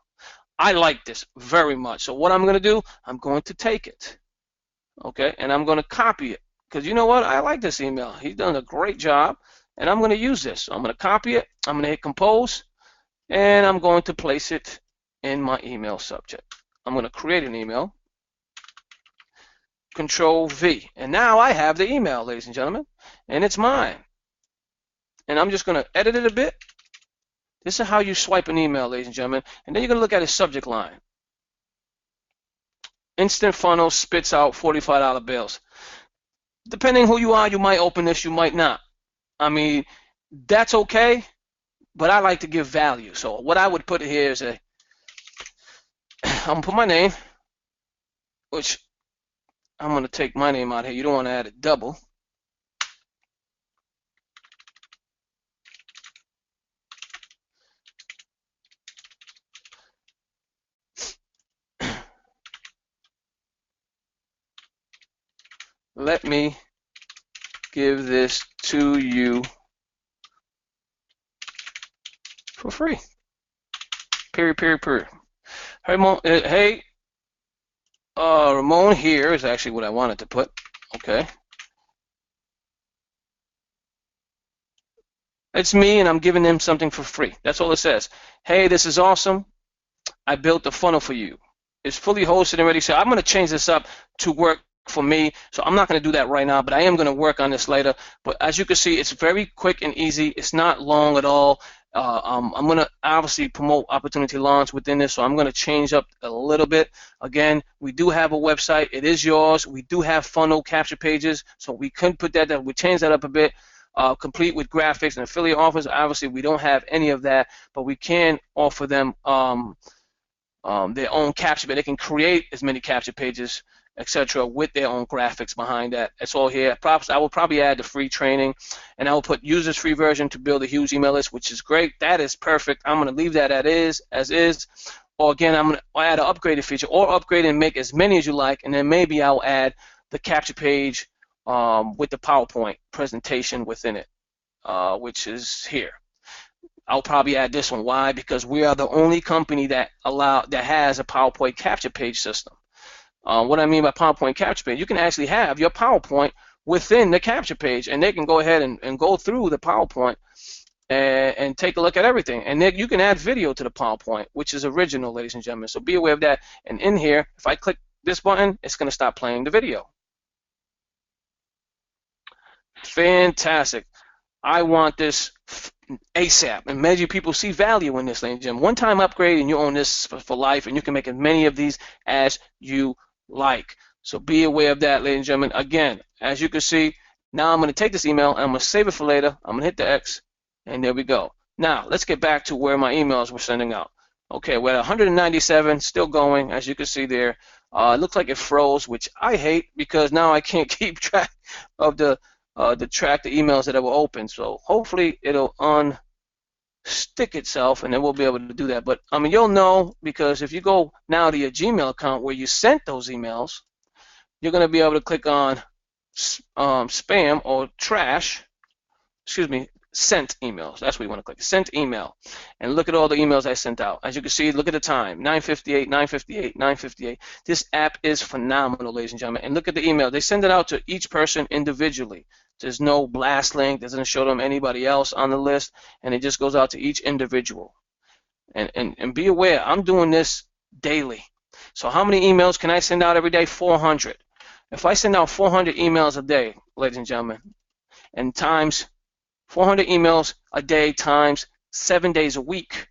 S1: I like this very much. So what I'm going to do, I'm going to take it, okay, and I'm going to copy it, because you know what? I like this email. He's done a great job, and I'm going to use this. So I'm going to copy it. I'm going to hit compose, and I'm going to place it in my email subject. I'm going to create an email. Control V, and now I have the email, ladies and gentlemen, and it's mine. And I'm just going to edit it a bit. This is how you swipe an email, ladies and gentlemen, and then you're going to look at its subject line. Instant funnel spits out $45 bills. Depending who you are, you might open this, you might not. I mean, that's okay, but I like to give value. So what I would put here is I'm going to put my name, which I'm going to take my name out here. You don't want to add a double. Let me give this to you for free. Period, period, period. Hey, Ramon here is actually what I wanted to put. Okay. It's me, and I'm giving them something for free. That's all it says. Hey, this is awesome. I built a funnel for you. It's fully hosted and ready. So I'm going to change this up to work for me. So I'm not going to do that right now, but I am going to work on this later. But as you can see, it's very quick and easy. It's not long at all. I'm going to obviously promote opportunity launch within this, so I'm going to change up a little bit. Again, we do have a website. It is yours. We do have funnel capture pages, so we could put that. We change that up a bit. Complete with graphics and affiliate offers. Obviously, we don't have any of that, but we can offer them their own capture page. They can create as many capture pages, etc., with their own graphics behind that. It's all here. I will probably add the free training, and I will put users free version to build a huge email list, which is great. That is perfect. I'm going to leave that as is. Or again, I'm going to add an upgraded feature, or upgrade and make as many as you like, and then maybe I'll add the capture page with the PowerPoint presentation within it, which is here. I'll probably add this one. Why? Because we are the only company that has a PowerPoint capture page system. What I mean by PowerPoint capture page, you can actually have your PowerPoint within the capture page, and they can go ahead and go through the PowerPoint and take a look at everything. And then you can add video to the PowerPoint, which is original, ladies and gentlemen. So be aware of that. And in here, if I click this button, it's going to stop playing the video. Fantastic. I want this ASAP, and many people see value in this, ladies and gentlemen. One-time upgrade, and you own this for life, and you can make as many of these as you like. So be aware of that, ladies and gentlemen. Again, as you can see, now I'm going to take this email, and I'm going to save it for later. I'm going to hit the X, and there we go. Now, let's get back to where my emails were sending out. Okay, we're at 197, still going, as you can see there. It looks like it froze, which I hate, because now I can't keep track of the emails that were open. So hopefully it'll unstick itself, and then we'll be able to do that. But I mean, you'll know, because if you go now to your Gmail account where you sent those emails, you're going to be able to click on spam or trash. Excuse me, sent emails. That's what you want to click. Sent email, and look at all the emails I sent out. As you can see, look at the time: 9:58, 9:58, 9:58. This app is phenomenal, ladies and gentlemen. And look at the email. They send it out to each person individually. There's no blast link. Doesn't show them anybody else on the list, and it just goes out to each individual. And be aware, I'm doing this daily. So how many emails can I send out every day? 400. If I send out 400 emails a day, ladies and gentlemen, and times 400 emails a day times 7 days a week,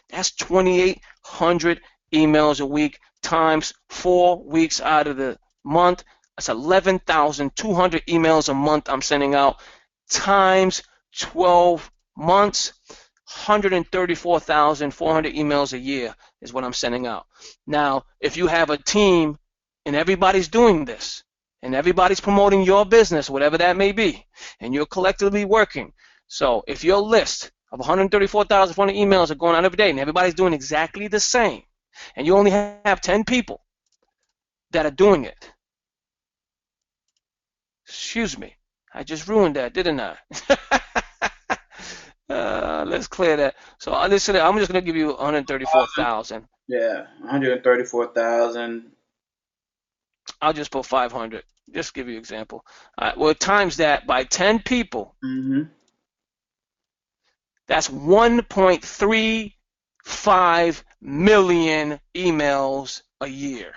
S1: that's 2,800 emails a week times 4 weeks out of the month. That's 11,200 emails a month I'm sending out times 12 months. 134,400 emails a year is what I'm sending out. Now, if you have a team and everybody's doing this and everybody's promoting your business, whatever that may be, and you're collectively working. So if your list of 134,400 emails are going out every day and everybody's doing exactly the same, and you only have 10 people that are doing it, excuse me, I just ruined that, didn't I? Let's clear that. So listen, I'm just gonna give you 134,000.
S2: Yeah, 134,000.
S1: I'll just put 500. Just give you an example. All right, well, times that by 10 people.
S2: Mm-hmm.
S1: That's 1.35 million emails a year.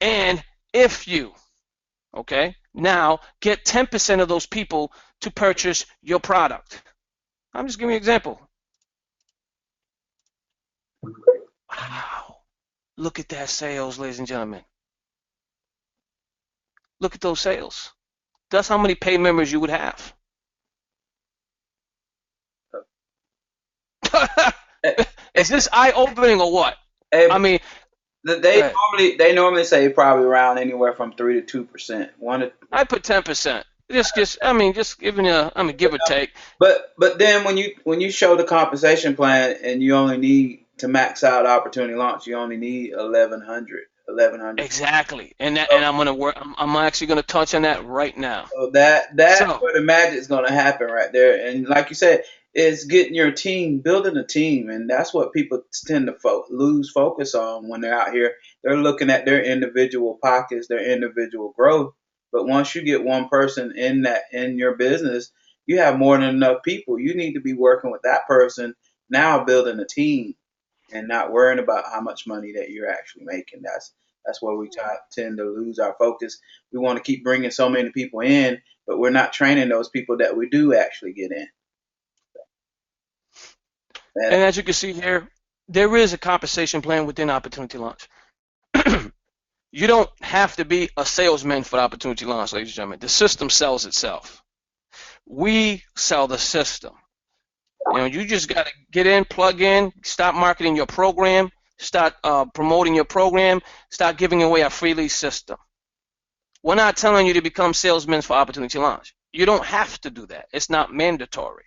S1: And if you, okay, now get 10% of those people to purchase your product. I'm just giving you an example. Wow. Look at that sales, ladies and gentlemen. Look at those sales. That's how many paid members you would have. Is this eye-opening or what?
S2: Hey,
S1: I mean,
S2: they normally say probably around anywhere from 3 to 2%.
S1: I put 10%. Just giving you, give or take.
S2: But then when you show the compensation plan and you only need to max out opportunity launch, you only need 1,100.
S1: Exactly, and I'm gonna work. I'm actually gonna touch on that right now.
S2: So that's where the magic is gonna happen right there. And like you said, it's getting your team, building a team, and that's what people tend to lose focus on when they're out here. They're looking at their individual pockets, their individual growth. But once you get one person in your business, you have more than enough people. You need to be working with that person now, building a team, and not worrying about how much money that you're actually making. That's where we tend to lose our focus. We want to keep bringing so many people in, but we're not training those people that we do actually get in.
S1: And as you can see here, there is a compensation plan within Opportunity Launch. You don't have to be a salesman for Opportunity Launch, ladies and gentlemen. The system sells itself. We sell the system. You just got to get in, plug in, start marketing your program, start promoting your program, start giving away a freely system. We're not telling you to become salesmen for Opportunity Launch. You don't have to do that. It's not mandatory.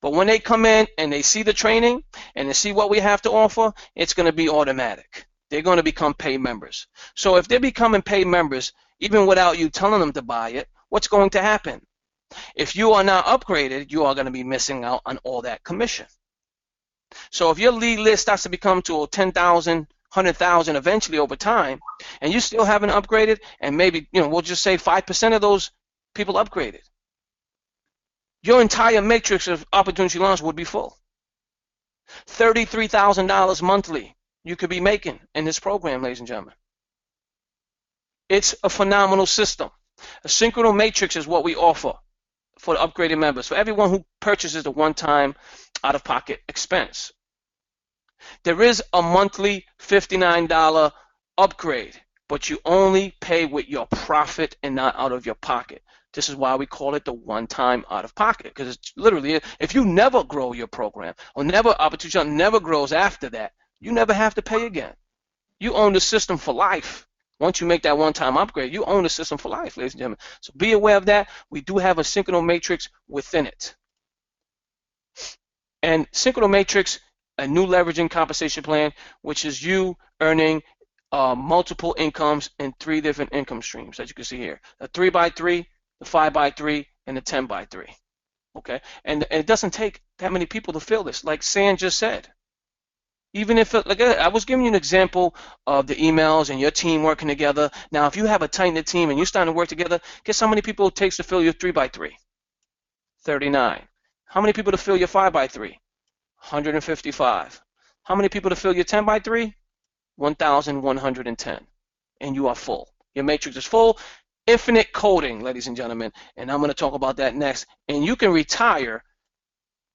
S1: But when they come in and they see the training and they see what we have to offer, it's going to be automatic. They're going to become paid members. So if they're becoming paid members, even without you telling them to buy it, what's going to happen? If you are not upgraded, you are going to be missing out on all that commission. So if your lead list starts to become to 10,000, 100,000 eventually over time, and you still haven't upgraded, and maybe, we'll just say 5% of those people upgraded, your entire matrix of Opportunity Launch would be full. $33,000 monthly you could be making in this program, ladies and gentlemen. It's a phenomenal system. A Synchronal matrix is what we offer for the upgraded members, for everyone who purchases the one-time out-of-pocket expense. There is a monthly $59 upgrade, but you only pay with your profit and not out of your pocket. This is why we call it the one-time out-of-pocket, because it's literally, if you never grow your program or Opportunity never grows after that, you never have to pay again. You own the system for life. Once you make that one-time upgrade, you own the system for life, ladies and gentlemen. So be aware of that. We do have a Synchronal matrix within it. And Synchronal matrix, a new leveraging compensation plan, which is you earning multiple incomes in 3 different income streams, as you can see here. The 3x3, the 5x3, and the 10x3. Okay? And it doesn't take that many people to fill this, like San just said. Even if, like I was giving you an example of the emails and your team working together. Now, if you have a tight-knit team and you're starting to work together, guess how many people it takes to fill your 3x3? 39. How many people to fill your 5x3? 155. How many people to fill your 10x3? 1,110. And you are full. Your matrix is full. Infinite coding, ladies and gentlemen. And I'm going to talk about that next. And you can retire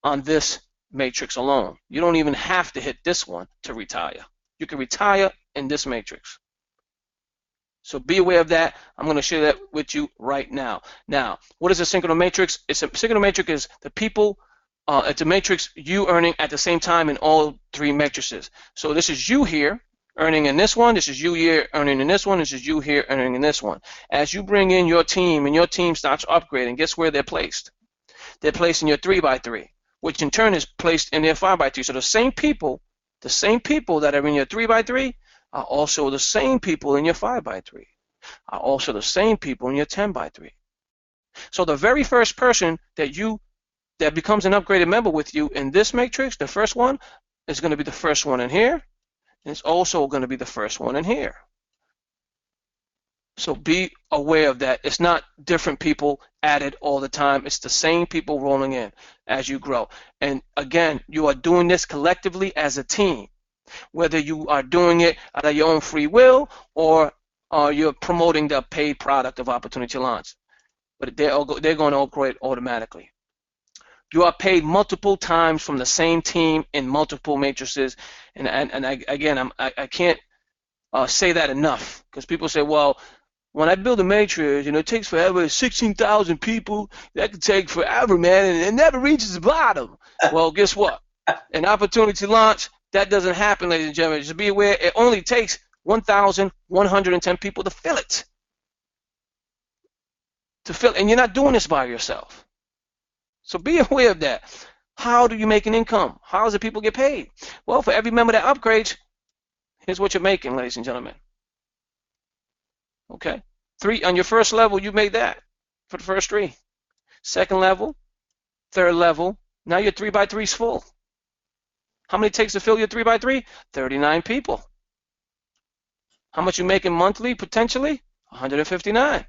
S1: on this matrix alone. You don't even have to hit this one to retire. You can retire in this matrix. So be aware of that. I'm going to share that with you right now. Now, what is a synchronal matrix? It's a synchronal matrix is the people. It's a matrix you earning at the same time in all three matrices. So this is you here earning in this one. This is you here earning in this one. This is you here earning in this one. As you bring in your team and your team starts upgrading, guess where they're placed? They're placed in your 3x3, which in turn is placed in their 5x3. So the same people that are in your 3x3 are also the same people in your 5x3, are also the same people in your 10x3. So the very first person that becomes an upgraded member with you in this matrix, the first one, is going to be the first one in here, and it's also going to be the first one in here. So be aware of that. It's not different people added all the time. It's the same people rolling in as you grow. And again, you are doing this collectively as a team, whether you are doing it out of your own free will or you're promoting the paid product of Opportunity Launch. But they're going to upgrade automatically. You are paid multiple times from the same team in multiple matrices. And I can't say that enough, because people say, well, when I build a matrix, it takes forever. 16,000 people. That could take forever, man, and it never reaches the bottom. Well, guess what? An Opportunity Launch, that doesn't happen, ladies and gentlemen. Just be aware, it only takes 1,110 people to fill it. And you're not doing this by yourself. So be aware of that. How do you make an income? How does the people get paid? Well, for every member that upgrades, here's what you're making, ladies and gentlemen. Okay, 3 on your first level, you made that for the first 3. Second level, third level, now your 3x3 is full. How many it takes to fill your 3x3? 39 people. How much you making monthly potentially? 159.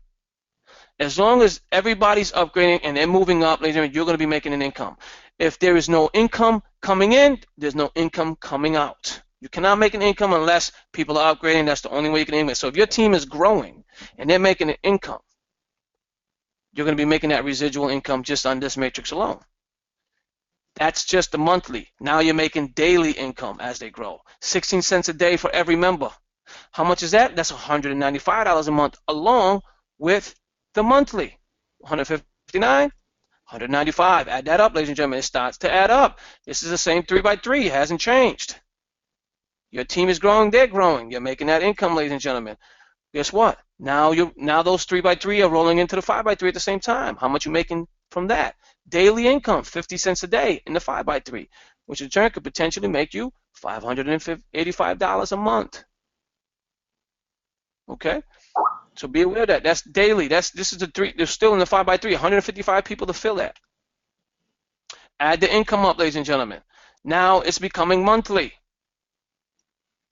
S1: As long as everybody's upgrading and they're moving up, ladies and gentlemen, you're going to be making an income. If there is no income coming in, there's no income coming out. You cannot make an income unless people are upgrading. That's the only way you can income. So if your team is growing and they're making an income, you're going to be making that residual income just on this matrix alone. That's just the monthly. Now you're making daily income as they grow. 16 cents a day for every member. How much is that? That's $195 a month, along with the monthly. 159, 195. Add that up, ladies and gentlemen. It starts to add up. This is the same 3x3. It hasn't changed. Your team is growing, they're growing. You're making that income, ladies and gentlemen. Guess what? Now those 3x3 are rolling into the 5x3 at the same time. How much you making from that? Daily income, 50 cents a day in the 5x3, which in turn could potentially make you $585 a month. Okay? So be aware of that. That's daily. This is the 3. They're still in the 5x3. 155 people to fill that. Add the income up, ladies and gentlemen. Now it's becoming monthly.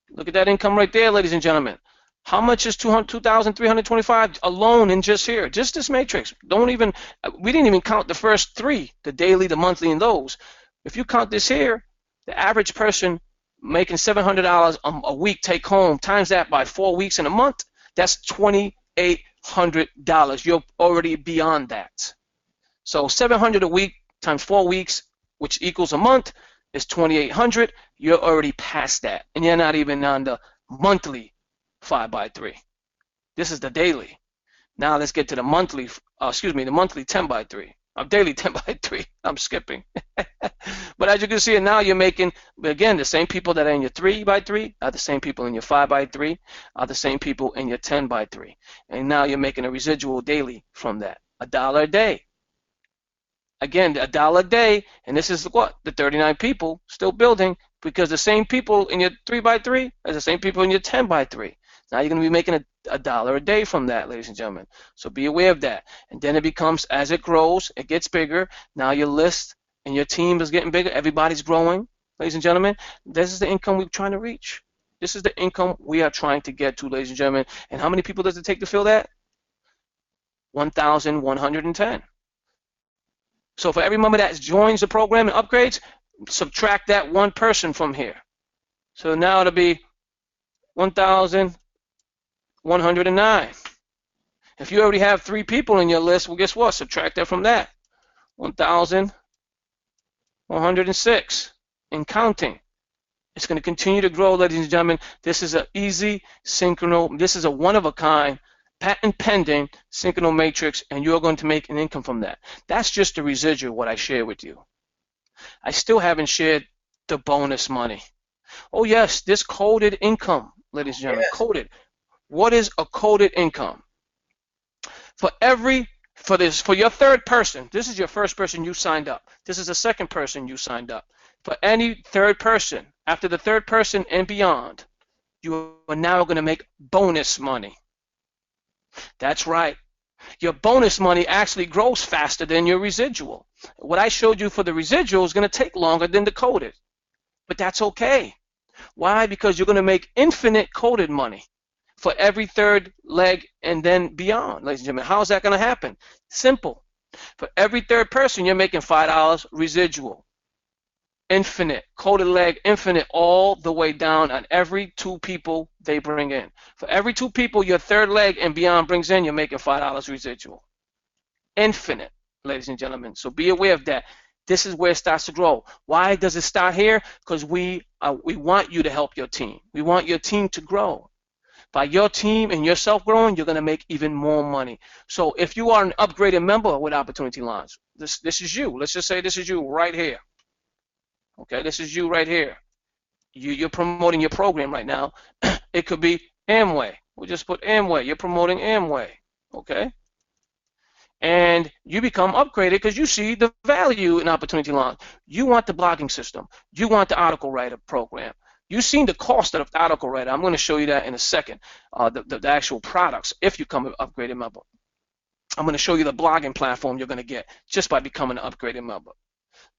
S1: Look at that income right there, ladies and gentlemen. How much is 2,325 alone in just here? Just this matrix. We didn't even count the first 3, the daily, the monthly, and those. If you count this here, the average person making $700 a week take home, times that by 4 weeks in a month, that's $2,800. You're already beyond that. So $700 a week times 4 weeks, which equals a month, is $2,800. You're already past that, and you're not even on the monthly 5x3. This is the daily. Now let's get to the monthly. The monthly 10x3. Daily 10x3. I'm skipping. But as you can see, now you're making, again, the same people that are in your 3x3 are the same people in your 5x3 are the same people in your 10x3, and now you're making a residual daily from that. $1 a day. Again, $1 a day, and this is what? The 39 people still building, because the same people in your 3x3 are the same people in your 10x3. Now you're going to be making $1 a day from that, ladies and gentlemen. So be aware of that. And then it becomes, as it grows, it gets bigger. Now your list and your team is getting bigger. Everybody's growing, ladies and gentlemen. This is the income we're trying to reach. This is the income we are trying to get to, ladies and gentlemen. And how many people does it take to fill that? 1,110. So for every member that joins the program and upgrades, subtract that one person from here. So now it'll be 1,109. If you already have 3 people in your list, well, guess what? Subtract that from that. 1,106 and counting. It's going to continue to grow, ladies and gentlemen. This is an easy synchronal. This is a one-of-a-kind, patent-pending synchronal matrix, and you're going to make an income from that. That's just the residual, what I share with you. I still haven't shared the bonus money. Oh, yes, this coded income, ladies and gentlemen,
S2: Yes.
S1: coded. What is a coded income? For your third person, this is your first person you signed up. This is the second person you signed up. For any third person, after the third person and beyond, you are now going to make bonus money. That's right. Your bonus money actually grows faster than your residual. What I showed you for the residual is going to take longer than the coded. But that's okay. Why? Because you're going to make infinite coded money for every third leg and then beyond, ladies and gentlemen. How is that going to happen? Simple. For every third person, you're making $5 residual. Infinite, coded leg, infinite, all the way down on every 2 people they bring in. For every 2 people your third leg and beyond brings in, you're making $5 residual. Infinite, ladies and gentlemen. So be aware of that. This is where it starts to grow. Why does it start here? Because we want you to help your team. We want your team to grow. By your team and yourself growing, you're going to make even more money. So if you are an upgraded member with Opportunity Launch, this is you. Let's just say this is you right here. Okay, this is you right here. You're promoting your program right now. It could be Amway. We'll just put Amway. You're promoting Amway. Okay? And you become upgraded because you see the value in Opportunity Launch. You want the blogging system. You want the article writer program. You've seen the cost of the article writer. I'm going to show you that in a second, the actual products if you become an upgraded member. I'm going to show you the blogging platform you're going to get just by becoming an upgraded member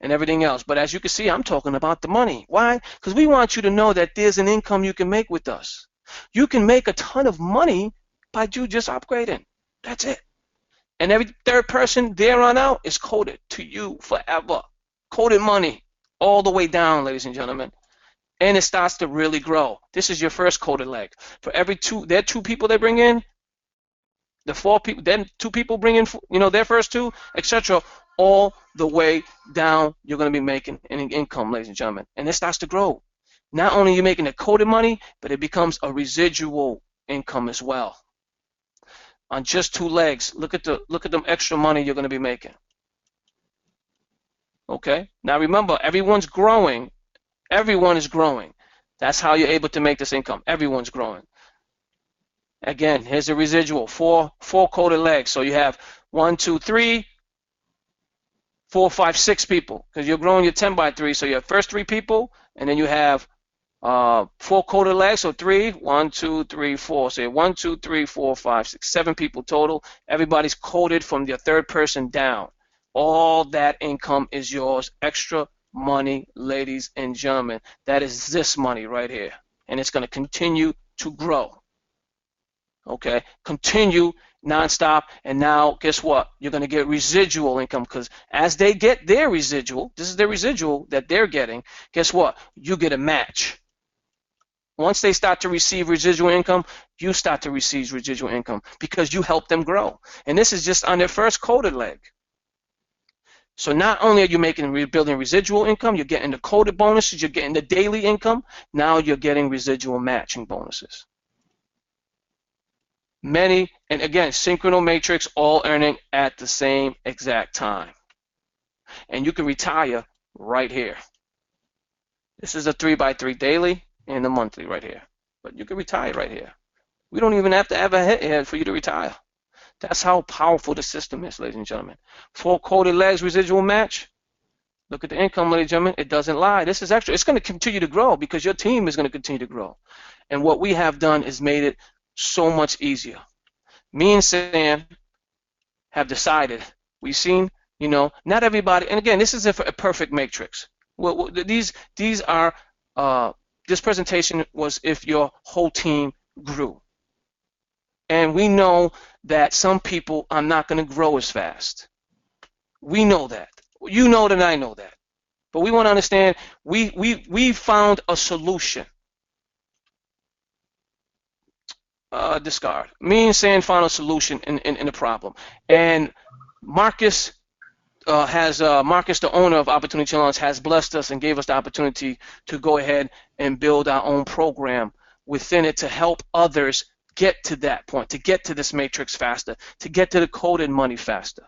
S1: and everything else. But as you can see, I'm talking about the money. Why? Because we want you to know that there's an income you can make with us. You can make a ton of money by you just upgrading. That's it. And every third person there on out is coded to you forever. Coded money all the way down, ladies and gentlemen. And it starts to really grow. This is your first coded leg. For every 2 people they bring in, the 4 people, then 2 people bring in, their first 2, etc. All the way down, you're going to be making an income, ladies and gentlemen. And it starts to grow. Not only are you making the coded money, but it becomes a residual income as well. On just 2 legs, look at the extra money you're going to be making. Okay. Now remember, everyone's growing. Everyone is growing. That's how you're able to make this income. Everyone's growing. Again, here's the residual. 4 coded legs. So you have 1, 2, 3, 4, 5, 6 people because you're growing your 10 by 3. So you have first 3 people, and then you have 4 coded legs. So 3, 1, 2, 3, 4. So you have 1, 2, 3, 4, 5, 6, 7 people total. Everybody's coded from your third person down. All that income is yours. Extra money, ladies and gentlemen. That is this money right here, and it's going to continue to grow. Okay, continue nonstop, and now guess what? You're going to get residual income because as they get their residual, this is their residual that they're getting. Guess what? You get a match. Once they start to receive residual income, you start to receive residual income because you help them grow, and this is just on their first coded leg. So not only are you building residual income, you're getting the coded bonuses, you're getting the daily income, now you're getting residual matching bonuses. Many, and again, synchronal matrix, all earning at the same exact time. And you can retire right here. This is a 3x3 daily and the monthly right here. But you can retire right here. We don't even have to have a head for you to retire. That's how powerful the system is, ladies and gentlemen. 4 coded legs residual match. Look at the income, ladies and gentlemen. It doesn't lie. This is extra. It's going to continue to grow because your team is going to continue to grow. And what we have done is made it so much easier. Me and Sam have decided. We've seen, not everybody. And again, this is a perfect matrix. Well, these are. This presentation was if your whole team grew. And we know that some people are not going to grow as fast. We know that. You know that I know that. But we want to understand we found a solution. Discard. Me and Sam found a solution in the problem. And Marcus Marcus, the owner of Opportunity Launch, has blessed us and gave us the opportunity to go ahead and build our own program within it to help others get to that point, to get to this matrix faster, to get to the coded money faster.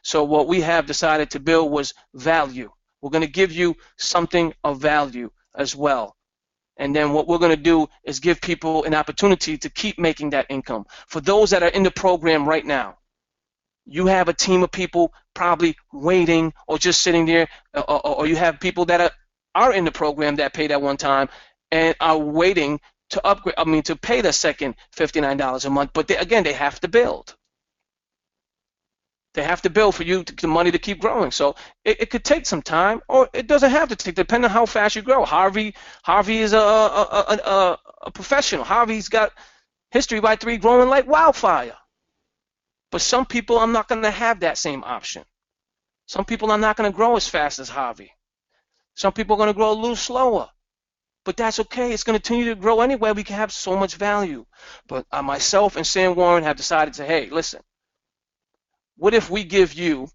S1: So what we have decided to build was value. We're going to give you something of value as well. And then what we're going to do is give people an opportunity to keep making that income. For those that are in the program right now, you have a team of people probably waiting or just sitting there, or you have people that are in the program that paid at one time and are waiting to upgrade, to pay the second $59 a month. But again, they have to build. They have to build for you the money to keep growing. So it could take some time, or it doesn't have to take, depending on how fast you grow. Harvey is a professional. Harvey's got history by 3 growing like wildfire. But some people, I'm not going to have that same option. Some people are not going to grow as fast as Harvey. Some people are going to grow a little slower. But that's okay. It's going to continue to grow anyway. We can have so much value. But myself and Sam Warren have decided to, hey, listen, what if we give you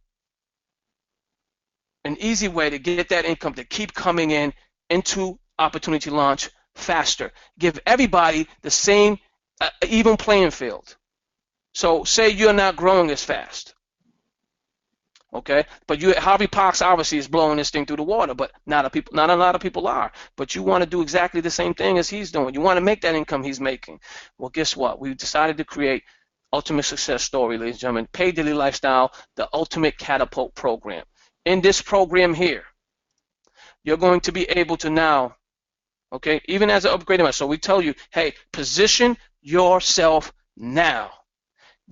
S1: an easy way to get that income to keep coming in into Opportunity Launch faster? Give everybody the same even playing field. So say you're not growing as fast, okay? But Harvey Parks obviously is blowing this thing through the water, but not a lot of people are. But you want to do exactly the same thing as he's doing. You want to make that income he's making. Well, guess what? We've decided to create Ultimate Success Story, ladies and gentlemen, Paid Daily Lifestyle, the Ultimate Catapult Program. In this program here, you're going to be able to now, okay, even as an upgraded, so we tell you, hey, position yourself now.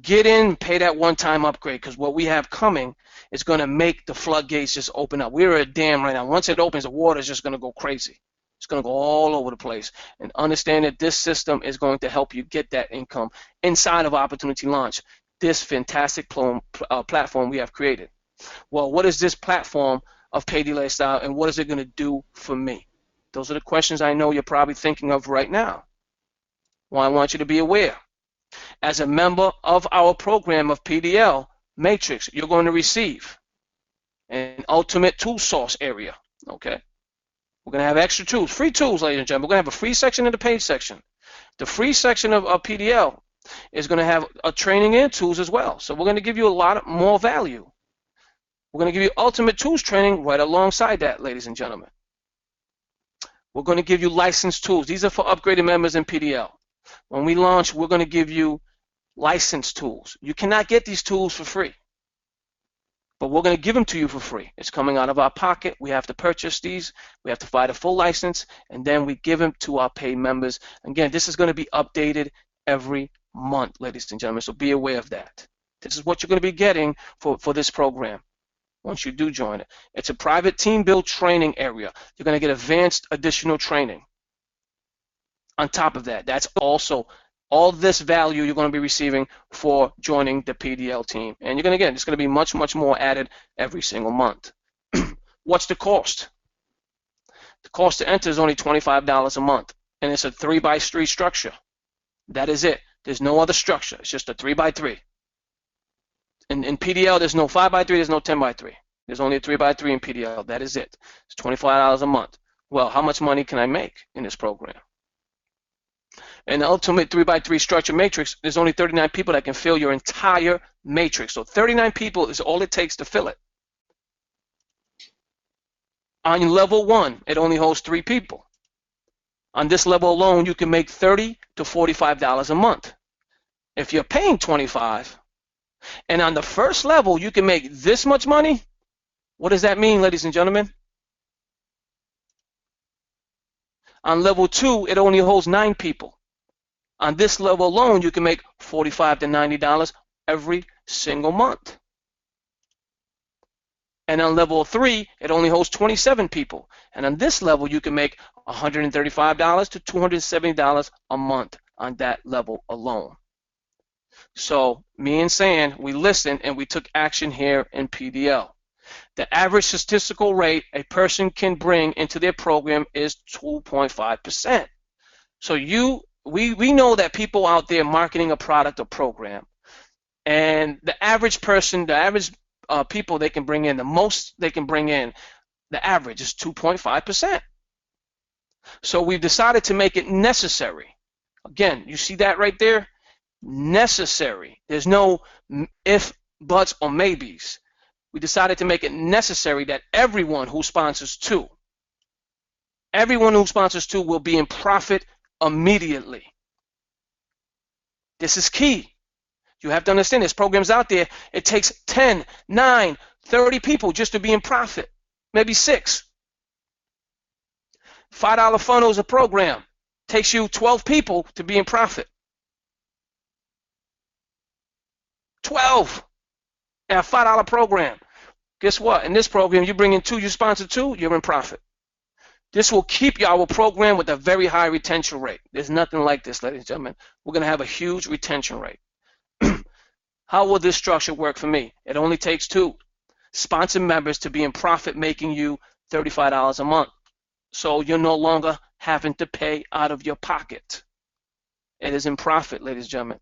S1: Get in, pay that one-time upgrade, because what we have coming is going to make the floodgates just open up. We're a dam right now. Once it opens, the water is just going to go crazy. It's going to go all over the place. And understand that this system is going to help you get that income inside of Opportunity Launch, this fantastic platform we have created. Well, what is this platform of Paid Daily Lifestyle, and what is it going to do for me? Those are the questions I know you're probably thinking of right now. Well, I want you to be aware. As a member of our program of PDL Matrix, you're going to receive an ultimate tool source area, okay? We're going to have extra tools, free tools, ladies and gentlemen. We're going to have a free section and a paid section. The free section of PDL is going to have a training and tools as well. So we're going to give you a lot more value. We're going to give you ultimate tools training right alongside that, ladies and gentlemen. We're going to give you licensed tools. These are for upgraded members in PDL. When we launch, we're going to give you licensed tools. You cannot get these tools for free, but we're going to give them to you for free. It's coming out of our pocket. We have to purchase these. We have to buy the full license, and then we give them to our paid members. Again, this is going to be updated every month, ladies and gentlemen, so be aware of that. This is what you're going to be getting for this program once you do join it. It's a private team build training area. You're going to get advanced additional training. On top of that, that's also all this value you're going to be receiving for joining the PDL team. And you're going to get, it's going to be much, much more added every single month. What's the cost? The cost to enter is only $25 a month, and it's a 3x3 structure. That is it. There's no other structure. It's just a 3x3. In PDL, there's no 5x3, there's no 10x3. There's only a 3x3 in PDL. That is it. It's $25 a month. Well, how much money can I make in this program? In the ultimate 3x3 structure matrix, there's only 39 people that can fill your entire matrix. So 39 people is all it takes to fill it. On level 1, it only holds 3 people. On this level alone, you can make $30 to $45 a month. If you're paying $25, and on the first level, you can make this much money, what does that mean, ladies and gentlemen? On level 2, it only holds 9 people. On this level alone, you can make $45 to $90 every single month. And on level 3, it only holds 27 people. And on this level, you can make $135 to $270 a month on that level alone. So me and San, we listened and we took action here in PDL. The average statistical rate a person can bring into their program is 2.5%. So we know that people out there marketing a product or program, and the average person, the average people they can bring in. The most they can bring in, the average is 2.5%. So we've decided to make it necessary. Again, you see that right there? Necessary. There's no if, buts, or maybes. We decided to make it necessary that everyone who sponsors two will be in profit immediately. This is key. You have to understand there's programs out there. It takes 10, 9, 30 people just to be in profit. Maybe 6. $5 funnel is a program. Takes you 12 people to be in profit. 12 at a $5 program. Guess what? In this program, you bring in 2, you sponsor 2, you're in profit. This will keep our program with a very high retention rate. There's nothing like this, ladies and gentlemen. We're going to have a huge retention rate. How will this structure work for me? It only takes 2 sponsored members to be in profit, making you $35 a month. So you're no longer having to pay out of your pocket. It is in profit, ladies and gentlemen.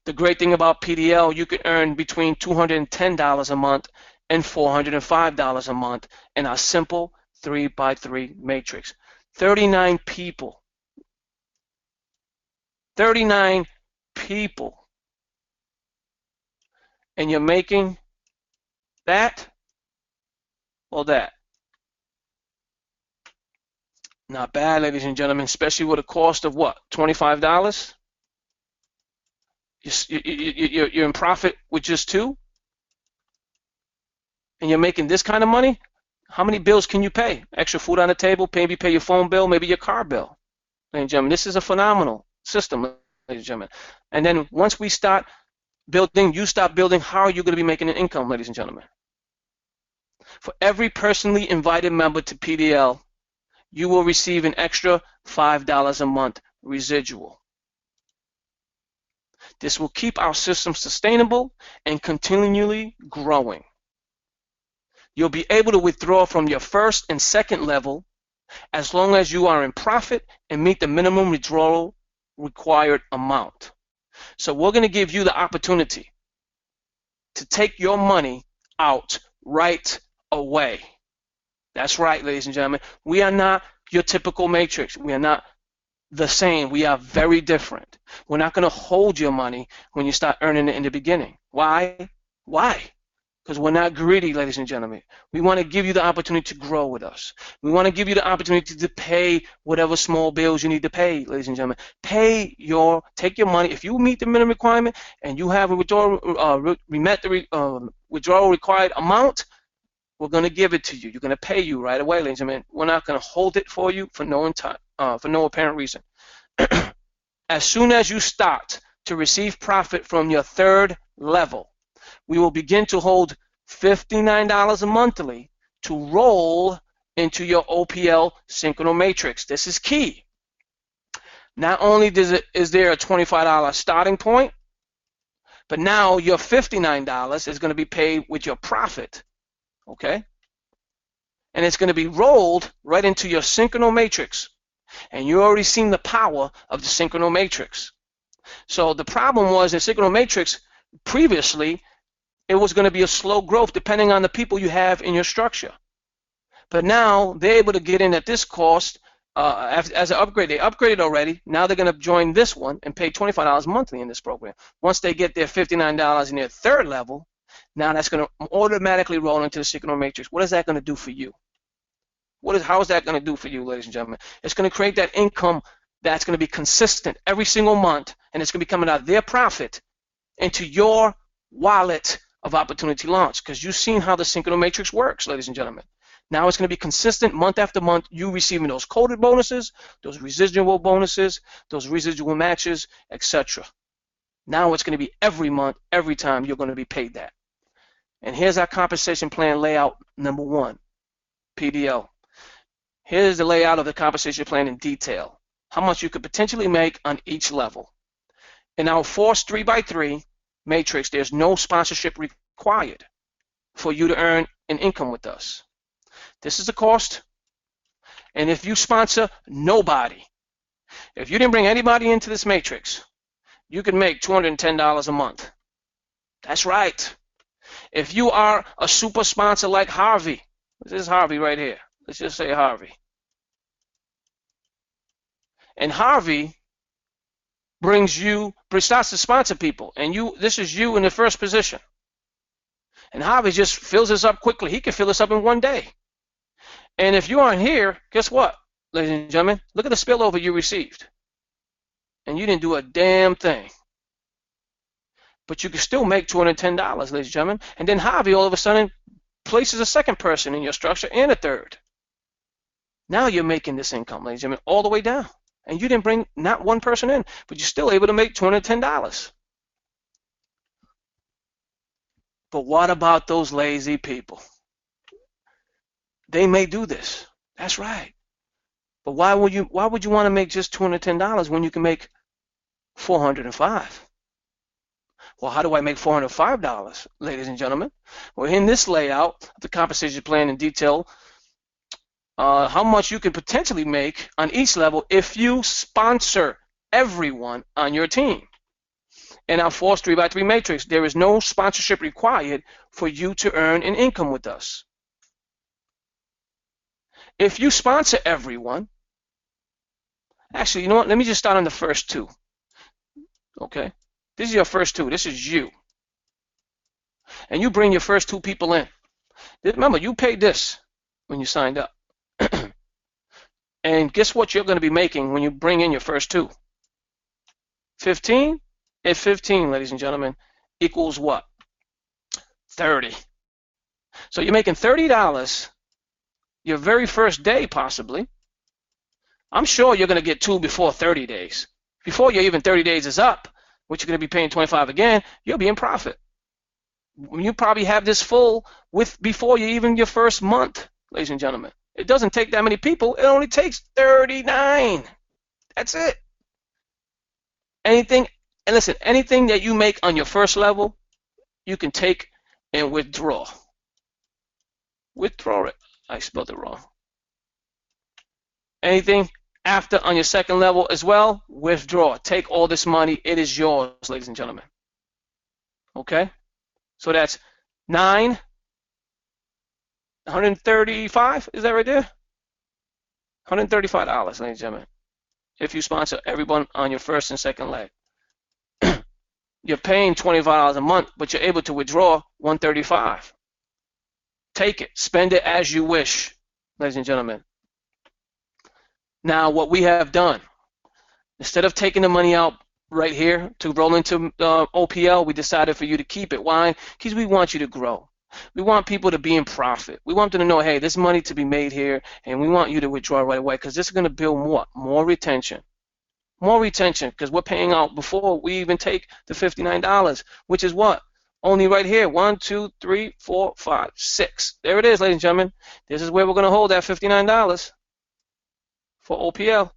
S1: The great thing about PDL, you can earn between $210 a month and $405 a month in our simple 3x3 matrix. 39 people. 39 people. And you're making that or that. Not bad, ladies and gentlemen, especially with a cost of what? $25? You're in profit with just 2? And you're making this kind of money? How many bills can you pay? Extra food on the table, maybe pay your phone bill, maybe your car bill. Ladies and gentlemen, this is a phenomenal system, ladies and gentlemen. And then once we start building, you stop building, how are you going to be making an income, ladies and gentlemen? For every personally invited member to PDL, you will receive an extra $5 a month residual. This will keep our system sustainable and continually growing. You'll be able to withdraw from your first and second level as long as you are in profit and meet the minimum withdrawal required amount. So we're going to give you the opportunity to take your money out right away. That's right, ladies and gentlemen. We are not your typical matrix. We are not the same. We are very different. We're not going to hold your money when you start earning it in the beginning. Why? Why? Because we're not greedy, ladies and gentlemen. We want to give you the opportunity to grow with us. We want to give you the opportunity to pay whatever small bills you need to pay, ladies and gentlemen. Take your money. If you meet the minimum requirement and you have a withdrawal required amount, we're going to give it to you. You're going to pay you right away, ladies and gentlemen. We're not going to hold it for you for no apparent reason. As soon as you start to receive profit from your third level, we will begin to hold $59 a monthly to roll into your OPL Synchronal Matrix. This is key. Not only is there a $25 starting point, but now your $59 is going to be paid with your profit. Okay? And it's going to be rolled right into your Synchronal Matrix. And you already seen the power of the Synchronal Matrix. So the problem was in Synchronal Matrix, previously, it was going to be a slow growth depending on the people you have in your structure. But now they're able to get in at this cost as an upgrade. They upgraded already. Now they're going to join this one and pay $25 monthly in this program. Once they get their $59 in their third level, now that's going to automatically roll into the Synchronal Matrix. What is that going to do for you? How is that going to do for you, ladies and gentlemen? It's going to create that income that's going to be consistent every single month, and it's going to be coming out of their profit into your wallet of opportunity launch, because you've seen how the Synchronal Matrix works, ladies and gentlemen. Now it's going to be consistent month after month, you receiving those coded bonuses, those residual bonuses, those residual matches, etc. Now it's going to be every month, every time you're going to be paid that. And here's our compensation plan layout number 1, PDL. Here's the layout of the compensation plan in detail. How much you could potentially make on each level. In our forced 3x3 matrix, there's no sponsorship required for you to earn an income with us. This is the cost. And if you sponsor nobody, if you didn't bring anybody into this matrix, you can make $210 a month. That's right. If you are a super sponsor like Harvey, this is Harvey right here. Let's just say Harvey. And Harvey starts to sponsor people, and this is you in the first position. And Harvey just fills this up quickly. He can fill this up in one day. And if you aren't here, guess what, ladies and gentlemen? Look at the spillover you received. And you didn't do a damn thing. But you can still make $210, ladies and gentlemen. And then Harvey all of a sudden places a second person in your structure and a third. Now you're making this income, ladies and gentlemen, all the way down. And you didn't bring not one person in, but you're still able to make $210. But what about those lazy people? They may do this. That's right. But why would you want to make just $210 when you can make $405? Well, how do I make $405, ladies and gentlemen? Well, in this layout of the compensation plan in detail, how much you can potentially make on each level if you sponsor everyone on your team. In our Force 3x3 matrix, there is no sponsorship required for you to earn an income with us. If you sponsor everyone, actually, you know what? Let me just start on the first two. Okay? This is your first two. This is you. And you bring your first two people in. Remember, you paid this when you signed up. And guess what you're going to be making when you bring in your first two? 15? And 15, ladies and gentlemen, equals what? 30. So you're making $30 your very first day, possibly. I'm sure you're going to get two before 30 days. Before your even 30 days is up, which you're going to be paying 25 again, you'll be in profit. You probably have this full before you even your first month, ladies and gentlemen. It doesn't take that many people. It only takes 39. That's it. Anything that you make on your first level, you can take and withdraw. Withdraw it. I spelled it wrong. Anything after on your second level as well, withdraw. Take all this money. It is yours, ladies and gentlemen. Okay? So that's 135, is that right there? $135, ladies and gentlemen, if you sponsor everyone on your first and second leg. You're paying $25 a month, but you're able to withdraw $135. Take it, spend it as you wish, ladies and gentlemen. Now, what we have done, instead of taking the money out right here to roll into OPL, we decided for you to keep it. Why? Because we want you to grow. We want people to be in profit. We want them to know, hey, there's money to be made here, and we want you to withdraw right away because this is going to build more retention. More retention because we're paying out before we even take the $59, which is what? Only right here. 1, 2, 3, 4, 5, 6. There it is, ladies and gentlemen. This is where we're going to hold that $59 for OPL.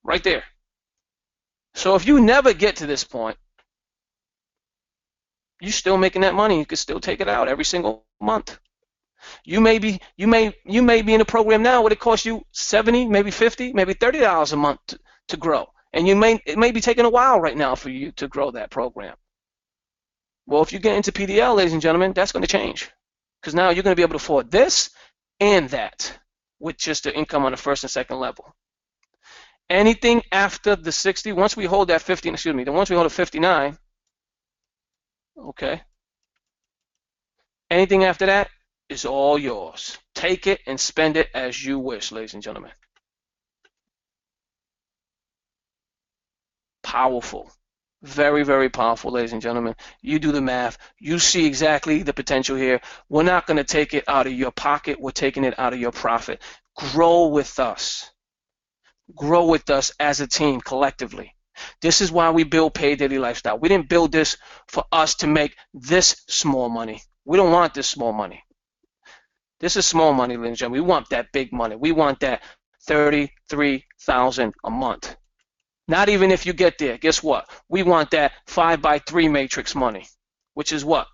S1: Right there. So if you never get to this point, you're still making that money. You can still take it out every single month. You may be in a program now where it costs you $70, maybe $50, maybe $30 a month to grow. And it may be taking a while right now for you to grow that program. Well, if you get into PDL, ladies and gentlemen, that's going to change. Because now you're going to be able to afford this and that with just the income on the first and second level. Anything after the 60, once we hold that 15, once we hold a 59, okay, anything after that is all yours. Take it and spend it as you wish, ladies and gentlemen. Powerful. Very, very powerful, ladies and gentlemen. You do the math. You see exactly the potential here. We're not going to take it out of your pocket. We're taking it out of your profit. Grow with us. Grow with us as a team collectively. This is why we build Pay Daily Lifestyle. We didn't build this for us to make this small money. We don't want this small money. This is small money, ladies and gentlemen. We want that big money. We want that $33,000 a month. Not even if you get there. Guess what? We want that 5x3 matrix money, which is what?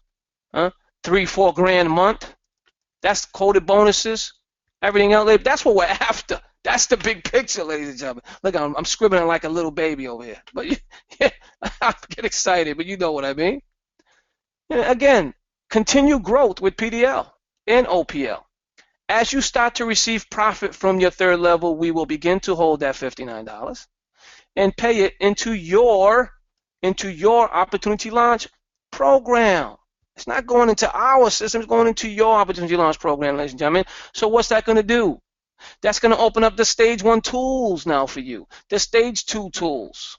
S1: $3-4 grand a month. That's coded bonuses. Everything else. That's what we're after. That's the big picture, ladies and gentlemen. Look, I'm scribbling like a little baby over here. But yeah, I get excited, but you know what I mean. And again, Continue growth with PDL and OPL. As you start to receive profit from your third level, we will begin to hold that $59 and pay it into your opportunity launch program. It's not going into our system, it's going into your opportunity launch program, ladies and gentlemen. So what's that going to do? That's going to open up the stage 1 tools now for you, the stage 2 tools.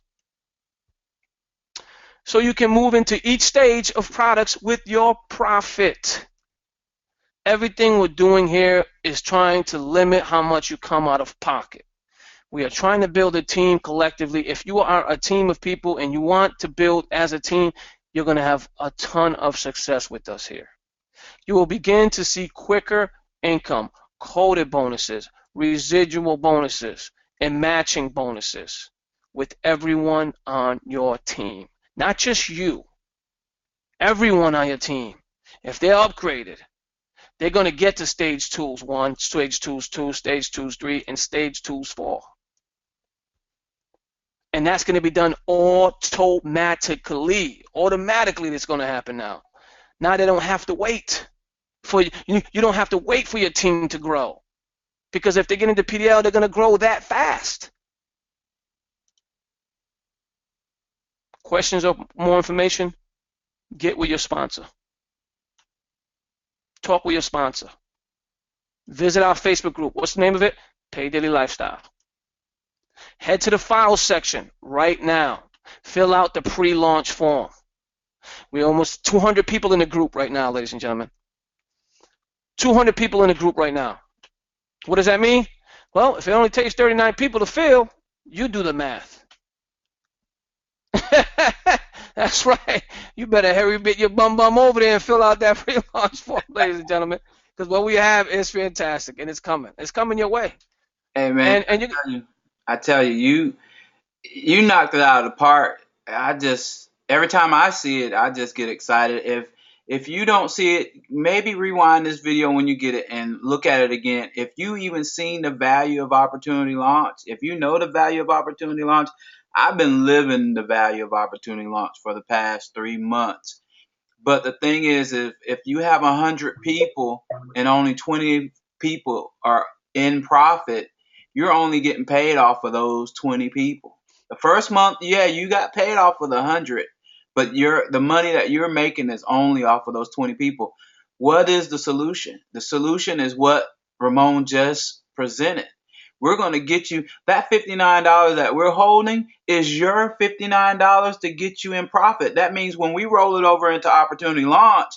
S1: So you can move into each stage of products with your profit. Everything we're doing here is trying to limit how much you come out of pocket. We are trying to build a team collectively. If you are a team of people and you want to build as a team, you're going to have a ton of success with us here. You will begin to see quicker income, coded bonuses, residual bonuses, and matching bonuses with everyone on your team. Not just you, everyone on your team. If they're upgraded, they're going to get to stage 2s 1, stage 2s 2, stage 2s 3, and stage 2s 4. And that's going to be done automatically. Automatically, that's going to happen now. Now they don't have to wait for you. You don't have to wait for your team to grow, because if they get into PDL, they're going to grow that fast. Questions or more information? Get with your sponsor. Talk with your sponsor. Visit our Facebook group. What's the name of it? Pay Daily Lifestyle. Head to the files section right now. Fill out the pre-launch form. We're almost 200 people in the group right now, ladies and gentlemen. 200 people in the group right now. What does that mean? Well, if it only takes 39 people to fill, you do the math. That's right. You better hurry your bum over there and fill out that pre-launch form, ladies and gentlemen, because what we have is fantastic, and it's coming. It's coming your way.
S2: Hey man, and I tell you, you knocked it out of the park. Every time I see it, I just get excited. If you don't see it, maybe rewind this video when you get it and look at it again. If you even seen the value of opportunity launch, if you know the value of opportunity launch, I've been living the value of opportunity launch for the past 3 months. But the thing is, if you have 100 people and only 20 people are in profit, you're only getting paid off of those 20 people. The first month, yeah, you got paid off of the 100, but the money that you're making is only off of those 20 people. What is the solution? The solution is what Ramon just presented. We're going to get you that $59 that we're holding is your $59 to get you in profit. That means when we roll it over into opportunity launch,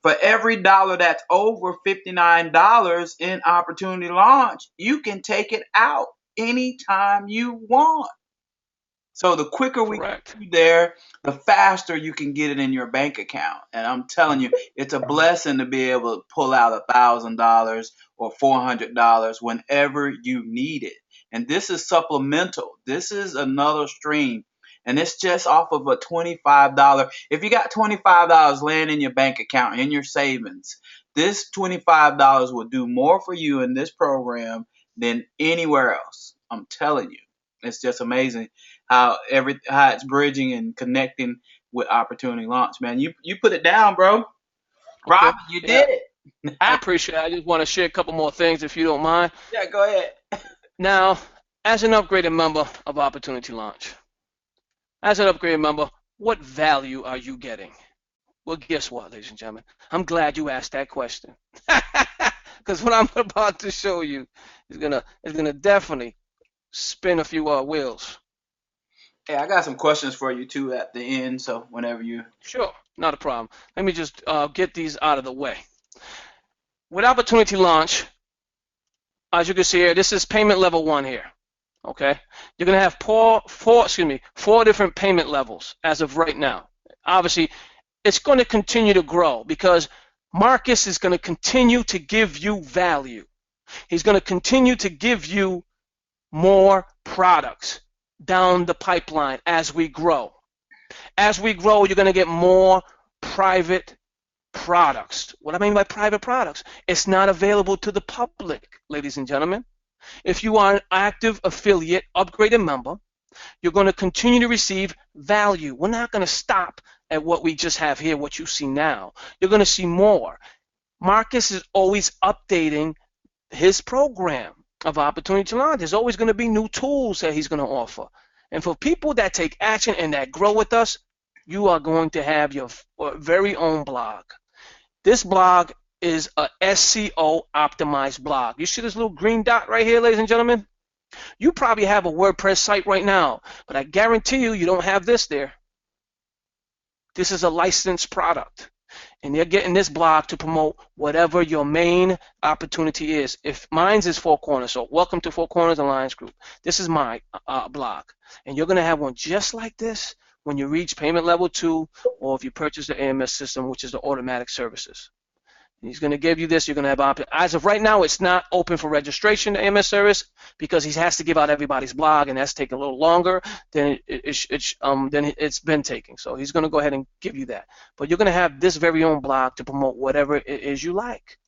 S2: for every dollar that's over $59 in opportunity launch, you can take it out anytime you want. So the quicker we get you there, the faster you can get it in your bank account. And I'm telling you, it's a blessing to be able to pull out $1,000 or $400 whenever you need it. And this is supplemental. This is another stream. And it's just off of a $25. If you got $25 laying in your bank account, in your savings, this $25 will do more for you in this program than anywhere else. I'm telling you. It's just amazing how it's bridging and connecting with opportunity launch, man. You put it down, bro. Rob, you did it.
S1: I appreciate it. I just want to share a couple more things, if you don't mind.
S2: Yeah, go ahead.
S1: Now, as an upgraded member of Opportunity Launch, what value are you getting? Well, guess what, ladies and gentlemen? I'm glad you asked that question, because what I'm about to show you is gonna definitely spin a few wheels.
S2: Hey, I got some questions for you too at the end, so whenever you...
S1: Sure, not a problem. Let me just get these out of the way. With Opportunity Launch, as you can see here, this is payment level 1 here. Okay, you're gonna have four different payment levels as of right now. Obviously, it's going to continue to grow because Marcus is going to continue to give you value. He's going to continue to give you more products down the pipeline as we grow. As we grow, you're going to get more private products. What I mean by private products, it's not available to the public, ladies and gentlemen. If you are an active affiliate, upgraded member, You're going to continue to receive value. We're not going to stop at what we just have here, what you see now. You're going to see more. Marcus is always updating his program of Opportunity to Launch. There's always going to be new tools that he's going to offer. And for people that take action and that grow with us, you are going to have your very own blog. This blog is a SEO optimized blog. You see this little green dot right here, ladies and gentlemen? You probably have a WordPress site right now, but I guarantee you, you don't have this there. This is a licensed product. And you're getting this blog to promote whatever your main opportunity is. If mine's is Four Corners, so welcome to Four Corners Alliance Group. This is my blog. And you're going to have one just like this when you reach payment level 2 or if you purchase the AMS system, which is the automatic services. He's going to give you this. You're going to have option. As of right now, it's not open for registration, the AMS service, because he has to give out everybody's blog, and that's taking a little longer than it's been taking. So he's going to go ahead and give you that. But you're going to have this very own blog to promote whatever it is you like.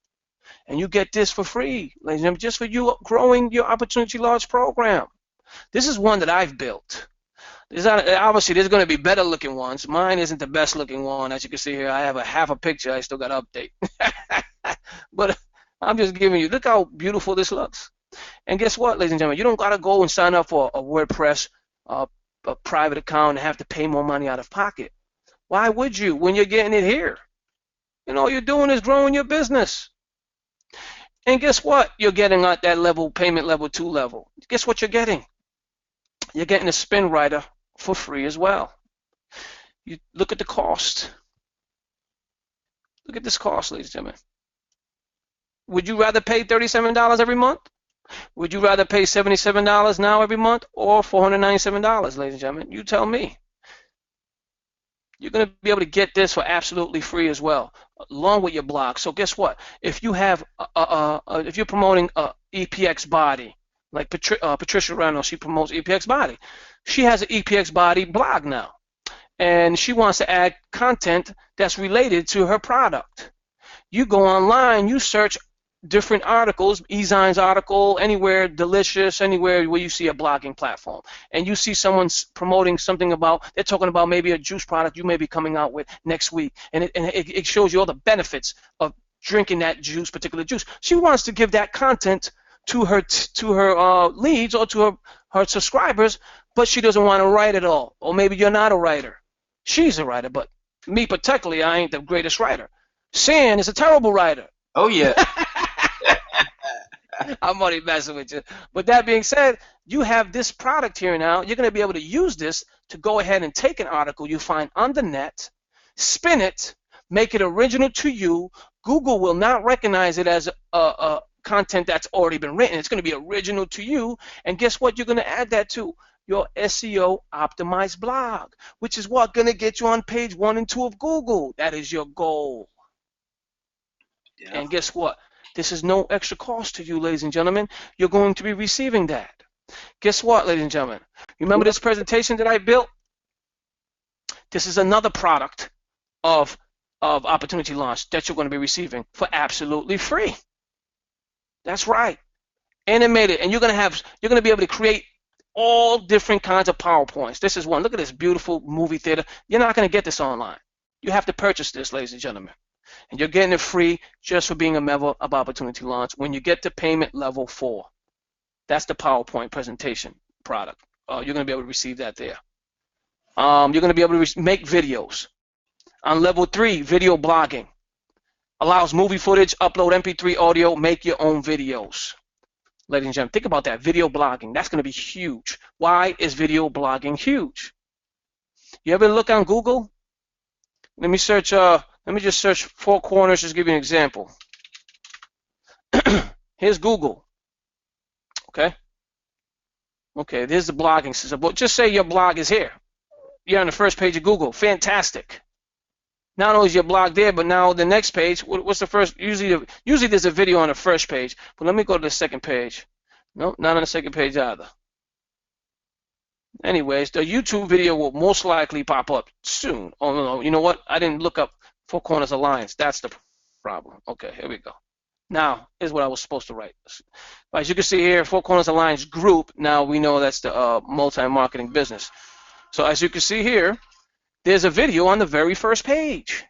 S1: And you get this for free, ladies and gentlemen, just for you growing your Opportunity Launch program. This is one that I've built. Obviously, there's going to be better looking ones. Mine isn't the best looking one. As you can see here, I have half a picture I still got to update. But I'm just giving you, look how beautiful this looks. And guess what, ladies and gentlemen? You don't got to go and sign up for a WordPress a private account and have to pay more money out of pocket. Why would you when you're getting it here? And all you're doing is growing your business. And guess what? You're getting at that level, payment level 2 level. Guess what you're getting? You're getting a spin writer for free as well. You look at the cost. Look at this cost, ladies and gentlemen. Would you rather pay $37 every month? Would you rather pay $77 now every month or $497, ladies and gentlemen? You tell me. You're going to be able to get this for absolutely free as well, along with your blog. So guess what? If you have, if you're promoting a EPX body, like Patricia Reynolds, she promotes EPX body. She has an EPX body blog now, and she wants to add content that's related to her product. You go online, you search different articles, Ezine's article, anywhere, Delicious, anywhere where you see a blogging platform, and you see someone promoting something about, they're talking about maybe a juice product you may be coming out with next week, and it shows you all the benefits of drinking that particular juice. She wants to give that content to her leads or to her subscribers, but she doesn't want to write it all. Or maybe you're not a writer. She's a writer, but me particularly, I ain't the greatest writer. San is a terrible writer.
S2: Oh yeah.
S1: I'm only messing with you. But that being said, you have this product here now. You're going to be able to use this to go ahead and take an article you find on the net, spin it, make it original to you. Google will not recognize it as a content that's already been written. It's going to be original to you. And guess what? You're going to add that to your SEO optimized blog, which is what going to get you on page 1 and 2 of Google. That is your goal. Yeah. And guess what? This is no extra cost to you, ladies and gentlemen. You're going to be receiving that. Guess what, ladies and gentlemen? Remember this presentation that I built? This is another product of Opportunity Launch that you're going to be receiving for absolutely free. That's right. Animated, and you're going to be able to create all different kinds of PowerPoints. This is one. Look at this beautiful movie theater. You're not going to get this online. You have to purchase this, ladies and gentlemen. And you're getting it free just for being a member of Opportunity Launch when you get to payment level 4. That's the PowerPoint presentation product. You're going to be able to receive that there. You're going to be able to make videos. On level 3, video blogging. Allows movie footage, upload MP3 audio, make your own videos. Ladies and gentlemen, think about that. Video blogging. That's going to be huge. Why is video blogging huge? You ever look on Google? Let me just search Four Corners, just to give you an example. Here's Google. Okay, there's the blogging system. But just say your blog is here. You're on the first page of Google. Fantastic. Not only is your blog there, but now the next page, what's the first? Usually there's a video on the first page, but let me go to the second page. Nope, not on the second page either. Anyways, the YouTube video will most likely pop up soon. Oh, no, you know what? I didn't look up Four Corners Alliance. That's the problem. Okay, here we go. Now, here's what I was supposed to write. As you can see here, Four Corners Alliance Group. Now we know that's the multi-marketing business. So as you can see here, there's a video on the very first page.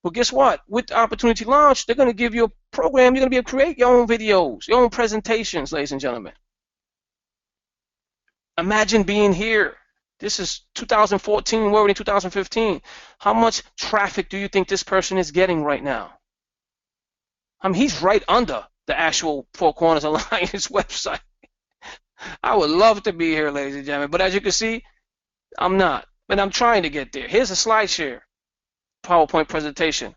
S1: Well, guess what? With Opportunity Launch, they're going to give you a program. You're going to be able to create your own videos, your own presentations, ladies and gentlemen. Imagine being here. This is 2014, we're already in 2015. How much traffic do you think this person is getting right now? I mean, he's right under the actual Four Corners Alliance website. I would love to be here, ladies and gentlemen, but as you can see, I'm not. But I'm trying to get there. Here's a slide share PowerPoint presentation.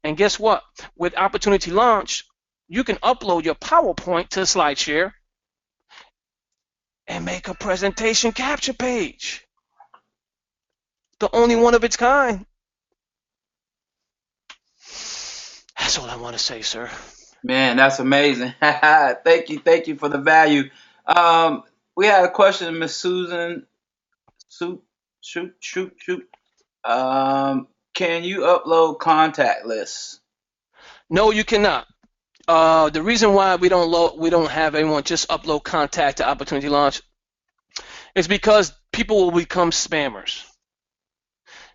S1: And guess what? With Opportunity Launch, you can upload your PowerPoint to SlideShare and make a presentation capture page. The only one of its kind. That's all I want to say, sir.
S2: Man, that's amazing. Thank you for the value. We had a question, Miss Susan. Shoot. Can you upload contact lists?
S1: No, you cannot. The reason why we don't have anyone just upload contact to Opportunity Launch is because people will become spammers.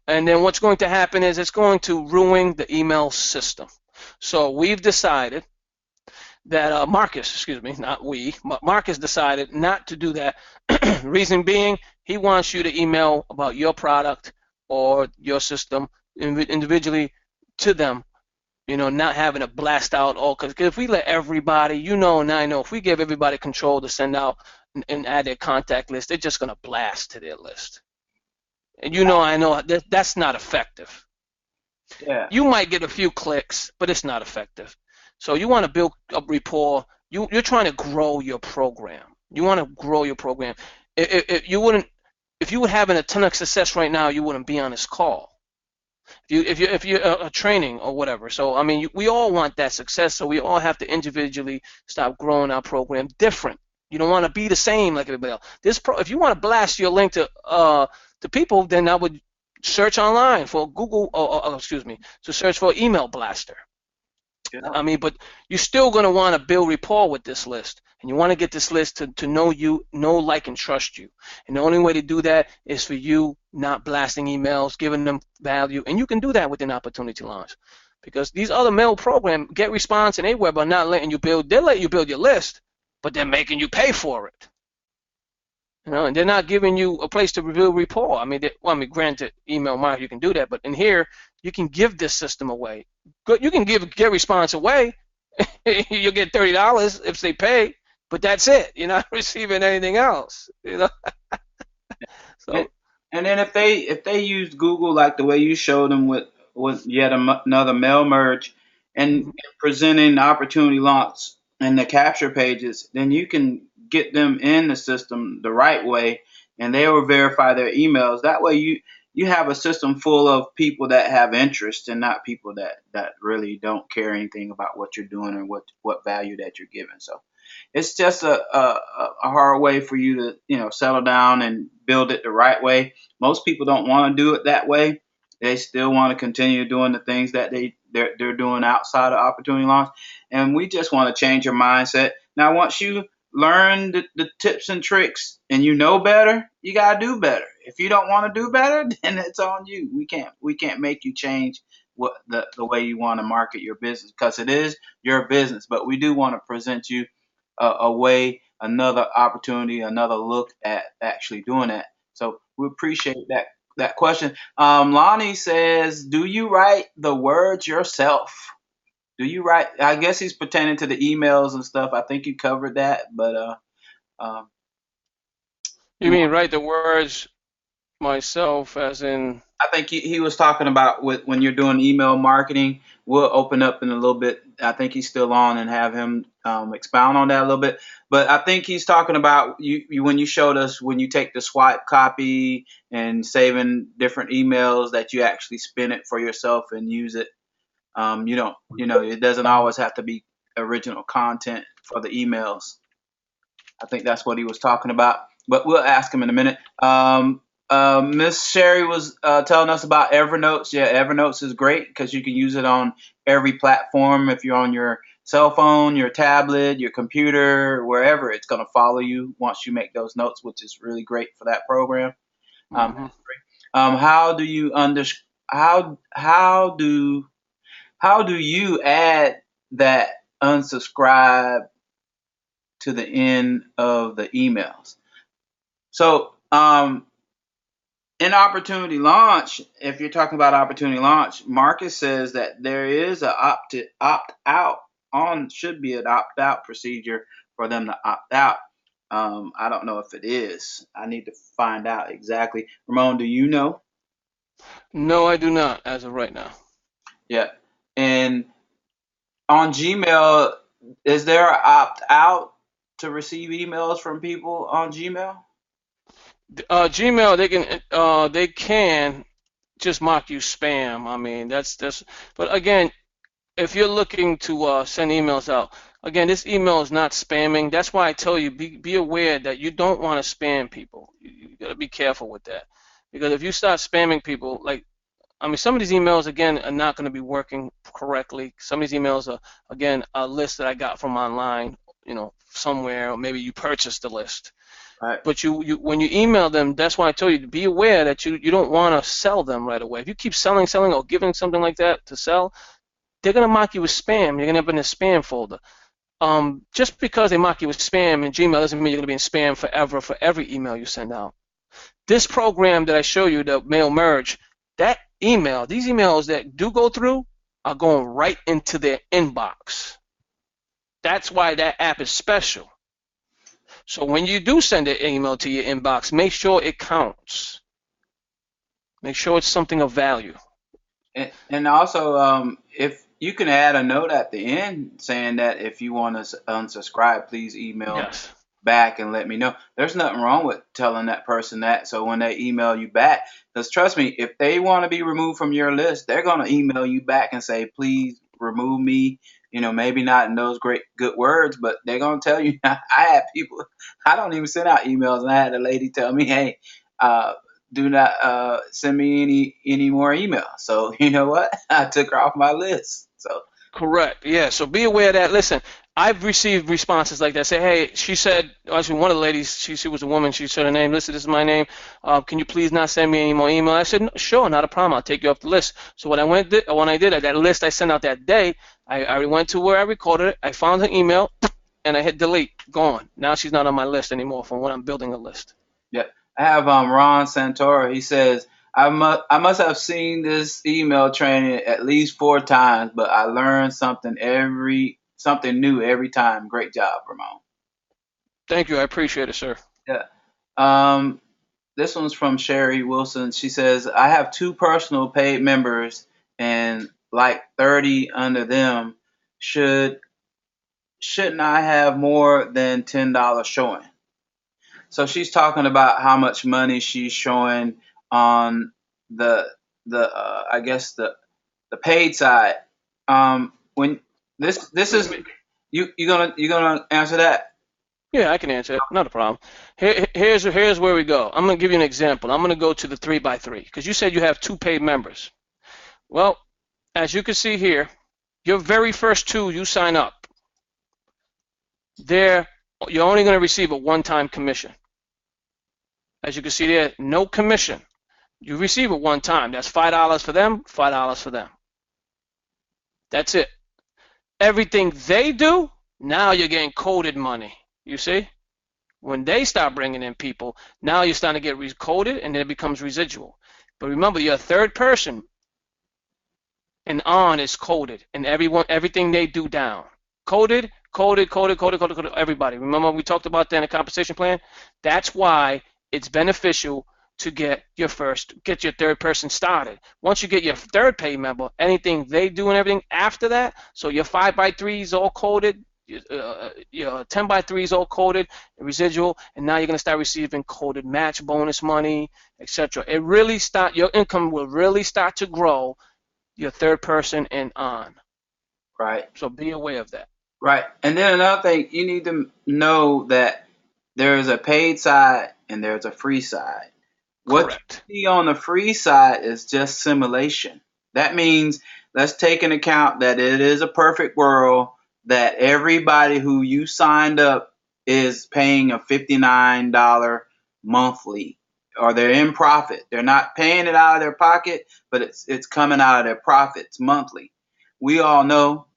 S1: And then what's going to happen is it's going to ruin the email system. So we've decided that Marcus, excuse me, not we, Marcus decided not to do that. Reason being, he wants you to email about your product or your system individually to them, not having to blast out all, because if we let everybody, and I know, if we give everybody control to send out and add their contact list, they're just going to blast to their list. And I know that's not effective.
S2: Yeah.
S1: You might get a few clicks, but it's not effective. So you want to build up rapport. You're trying to grow your program. You want to grow your program. If you were having a ton of success right now, you wouldn't be on this call. If you're training or whatever. So I mean, we all want that success. So we all have to individually start growing our program different. You don't want to be the same like everybody else. If you want to blast your link to people, then I would search online for Google, to search for email blaster.
S2: Yeah.
S1: I mean, but you're still going to want to build rapport with this list. And you want to get this list to know you, know, like, and trust you. And the only way to do that is for you not blasting emails, giving them value. And you can do that within Opportunity Launch. Because these other mail programs, GetResponse and AWeber, are not letting you build. They're letting you build your list, but they're making you pay for it. And they're not giving you a place to build rapport. I mean, granted, email marketing, you can do that, but in here, you can give this system away. You can give GetResponse away. You'll get $30 if they pay, but that's it. You're not receiving anything else. So.
S2: And then if they use Google like the way you showed them with yet another mail merge and presenting the Opportunity Launch and the capture pages, then you can get them in the system the right way, and they will verify their emails. That way you have a system full of people that have interest and not people that really don't care anything about what you're doing and what value that you're giving. So it's just a hard way for you to settle down and build it the right way. Most people don't want to do it that way. They still want to continue doing the things that they're doing outside of Opportunity Launch, and we just want to change your mindset. Now, once you learn the tips and tricks and you know better, you gotta do better. If you don't want to do better, then it's on you. We can't make you change what the way you want to market your business, because it is your business. But we do want to present you a way, another opportunity, another look at actually doing that. So we appreciate that question. Lonnie says, do you write the words yourself? Do you write? I guess he's pertaining to the emails and stuff. I think you covered that, but
S1: You mean write the words myself, as in?
S2: I think he was talking about when you're doing email marketing. We'll open up in a little bit. I think he's still on and have him expound on that a little bit. But I think he's talking about you when you showed us when you take the swipe copy and saving different emails that you actually spin it for yourself and use it. You don't, it doesn't always have to be original content for the emails. I think that's what he was talking about. But we'll ask him in a minute. Miss Sherry was telling us about Evernote. Yeah, Evernote is great because you can use it on every platform. If you're on your cell phone, your tablet, your computer, wherever. It's going to follow you once you make those notes, which is really great for that program.
S1: Hmm.
S2: How do you how do you add that unsubscribe to the end of the emails? So, in opportunity launch, if you're talking about opportunity launch, Marcus says that there is a opt out on should be an opt out procedure for them to opt out. I don't know if it is. I need to find out exactly. Ramon, do you know?
S1: No, I do not as of right now.
S2: Yeah. And on Gmail, is there an opt out to receive emails from people on Gmail?
S1: Gmail, they can just mark you spam. I mean, that's. But again, if you're looking to send emails out, again, this email is not spamming. That's why I tell you be aware that you don't want to spam people. You got to be careful with that, because if you start spamming people, like I mean, some of these emails again are not going to be working correctly. Some of these emails are again a list that I got from online, somewhere, or maybe you purchased the list.
S2: Right.
S1: But you when you email them, that's why I told you to be aware that you don't want to sell them right away. If you keep selling, or giving something like that to sell, they're gonna mark you as spam. You're gonna end up in a spam folder. Just because they mark you as spam in Gmail doesn't mean you're gonna be in spam forever for every email you send out. This program that I show you, the mail merge, these emails that do go through are going right into their inbox. That's why that app is special. So when you do send an email to your inbox, make sure it counts. Make sure it's something of value.
S2: And also, if you can add a note at the end saying that if you want to unsubscribe, please email me
S1: Yes.
S2: back and let me know. There's nothing wrong with telling that person that. So when they email you back, because trust me, if they want to be removed from your list, they're going to email you back and say, please remove me. Maybe not in those great good words, but they're going to tell you. I had people, I don't even send out emails, and I had a lady tell me, hey, uh, do not send me any more emails. So you know what? I took her off my list. So
S1: Correct. Yeah. So be aware of that. Listen, I've received responses like that. Say, hey, she said, actually, one of the ladies, she was a woman. She said her name. Listen, this is my name. Can you please not send me any more email? I said, no, sure, not a problem. I'll take you off the list. So when I did that list I sent out that day, I went to where I recorded it. I found her email, and I hit delete. Gone. Now she's not on my list anymore from when I'm building a list.
S2: yeah, I have Ron Santora. He says I must have seen this email training at least 4 times, but I learned something new every time. Great job, Ramon.
S1: Thank you. I appreciate it, sir.
S2: Yeah. Um, this one's from Sherry Wilson. She says, I have two personal paid members and like 30 under them. Shouldn't I have more than $10 showing? So she's talking about how much money she's showing on the I guess the paid side. When this is you gonna answer that?
S1: Yeah, I can answer it. Not a problem. Here's where we go. I'm gonna give you an example. I'm gonna go to the 3x3 because you said you have two paid members. Well, as you can see here, your very first two you sign up, there you're only gonna receive a one-time commission. As you can see there, no commission. You receive it one time. That's $5 for them, $5 for them. That's it. Everything they do, now you're getting coded money. You see? When they start bringing in people, now you're starting to get recoded and then it becomes residual. But remember, you're a third person and on is coded and everything they do down. Coded, everybody. Remember we talked about that in the compensation plan? That's why it's beneficial to get your third person started. Once you get your third pay member, anything they do and everything after that, so your 5x3 is all coded, your 10x3 is all coded, residual, and now you're going to start receiving coded match bonus money, etc. Your income will really start to grow your third person and on.
S2: Right,
S1: So be aware of that.
S2: right. And then another thing, you need to know that there is a paid side and there's a free side. What
S1: Correct.
S2: you see on the free side is just simulation. That means let's take into account that it is a perfect world. that everybody who you signed up is paying a $59 monthly, or they're in profit. They're not paying it out of their pocket, but it's coming out of their profits monthly. We all know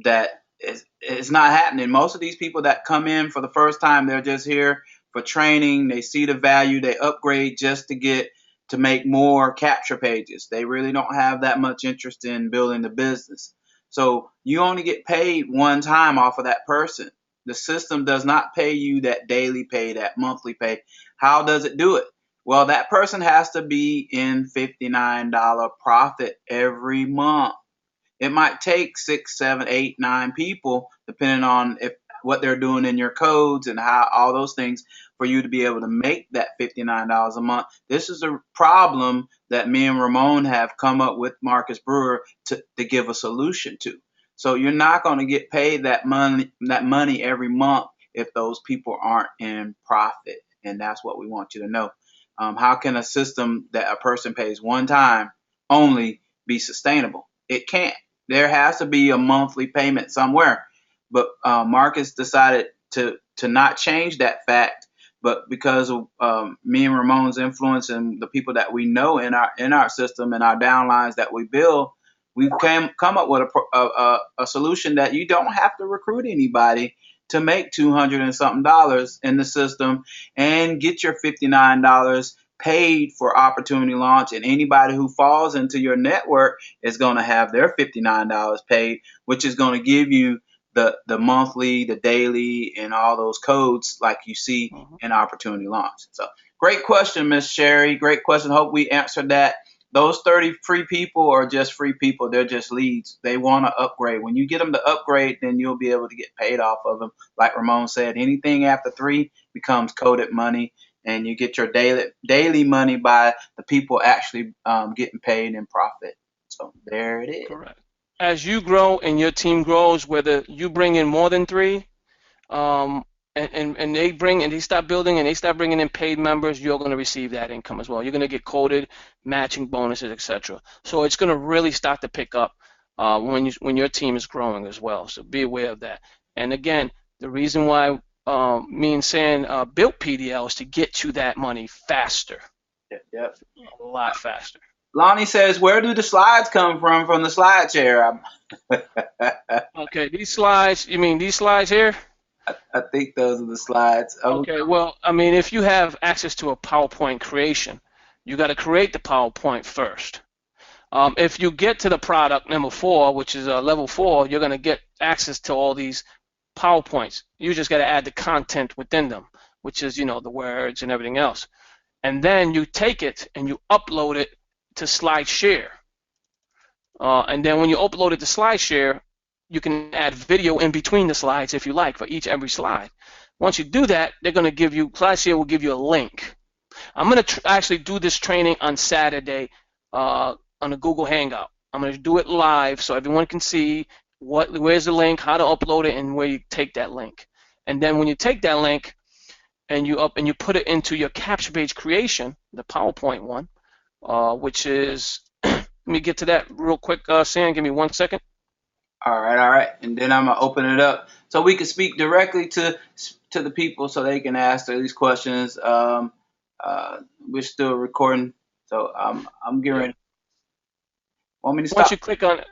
S2: that it's not happening. Most of these people that come in for the first time, they're just here for training. They see the value, they upgrade just to get to make more capture pages. They really don't have that much interest in building the business. So you only get paid one time off of that person. The system does not pay you that daily pay, that monthly pay. How does it do it? Well, that person has to be in $59 profit every month. It might take 6, 7, 8, 9 people, depending on if what they're doing in your codes and how all those things, for you to be able to make that $59 a month. This is a problem that me and Ramon have come up with Marcus Brewer to give a solution to. So you're not going to get paid that money every month if those people aren't in profit, and that's what we want you to know. How can a system that a person pays one time only be sustainable? It can't. There has to be a monthly payment somewhere. But Marcus decided to not change that fact. But because of me and Ramon's influence and the people that we know in our system and our downlines that we build, we've come up with a solution that you don't have to recruit anybody to make 200 and something dollars in the system and get your $59 paid for opportunity launch, and anybody who falls into your network is going to have their $59 paid, which is going to give you the monthly, the daily, and all those codes like you see
S1: Mhm.
S2: in opportunity launch. So great question, Miss Sherry. Great question. Hope we answered that. Those 30 free people are just free people. They're just leads. They want to upgrade. When you get them to upgrade, then you'll be able to get paid off of them. Like Ramon said, anything after 3 becomes coded money, and you get your daily money by the people actually getting paid in profit. So there it is.
S1: Correct. As you grow and your team grows, whether you bring in more than three, um, and they bring and they start building and they start bringing in paid members, you're going to receive that income as well. You're going to get coded, matching bonuses, etc. So it's going to really start to pick up when your team is growing as well. So be aware of that. And again, the reason why me and San built PDL is to get to that money faster,
S2: Yep, yep.
S1: a lot faster.
S2: Lonnie says, "Where do the slides come from? From the slide chair?"
S1: Okay, these slides, you mean these slides here?
S2: I think those are the slides.
S1: Okay, well, I mean, if you have access to a PowerPoint creation, you got to create the PowerPoint first. If you get to the product number 4, which is level 4, you're going to get access to all these PowerPoints. You just got to add the content within them, which is, the words and everything else. And then you take it and you upload it to SlideShare. And then when you upload it to SlideShare, you can add video in between the slides if you like for every slide. Once you do that, they're going to give you, SlideShare will give you a link. I'm going to actually do this training on Saturday on a Google Hangout. I'm going to do it live so everyone can see where's the link, how to upload it, and where you take that link. And then when you take that link and you put it into your capture page creation, the PowerPoint one, which is let me get to that real quick, Sam. Give me 1 second.
S2: All right, all right. And then I'm gonna open it up so we can speak directly to the people so they can ask these questions. We're still recording, so I'm getting
S1: Yeah.
S2: ready. Want me to
S1: Once
S2: stop?
S1: you click on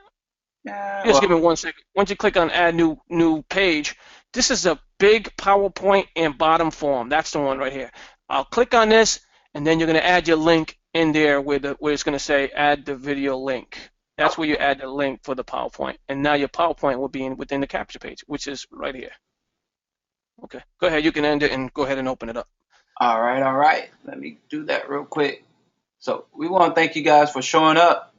S2: Yeah.
S1: Just
S2: Well,
S1: give me 1 second. Once you click on add new page, this is a big PowerPoint and bottom form. That's the one right here. I'll click on this, and then you're going to add your link in there where it's going to say add the video link. That's where you add the link for the PowerPoint. And now your PowerPoint will be within the capture page, which is right here. Okay, go ahead. You can end it and go ahead and open it up.
S2: all right, all right. Let me do that real quick. So we want to thank you guys for showing up.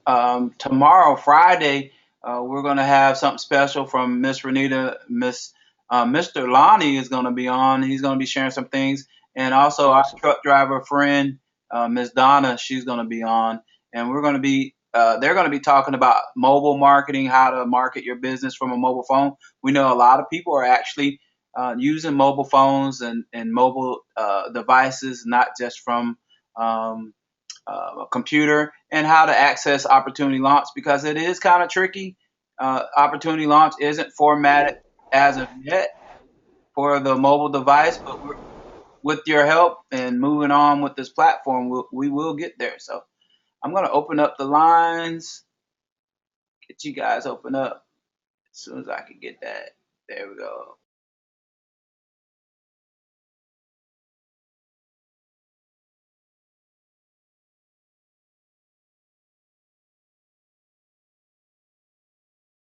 S2: Tomorrow, Friday, we're going to have something special from Miss Renita. Mr. Lonnie is going to be on. He's going to be sharing some things, and also our
S1: Awesome.
S2: truck driver friend, Miss Donna. She's going to be on, and we're going to be. They're going to be talking about mobile marketing, how to market your business from a mobile phone. We know a lot of people are actually using mobile phones and mobile devices, not just from um, a computer, and how to access opportunity launch, because it is kind of tricky. Opportunity launch isn't formatted. as of yet for the mobile device, but with your help and moving on with this platform, we will get there. So I'm going to open up the lines, get you guys open up as soon as I can get that. There we go.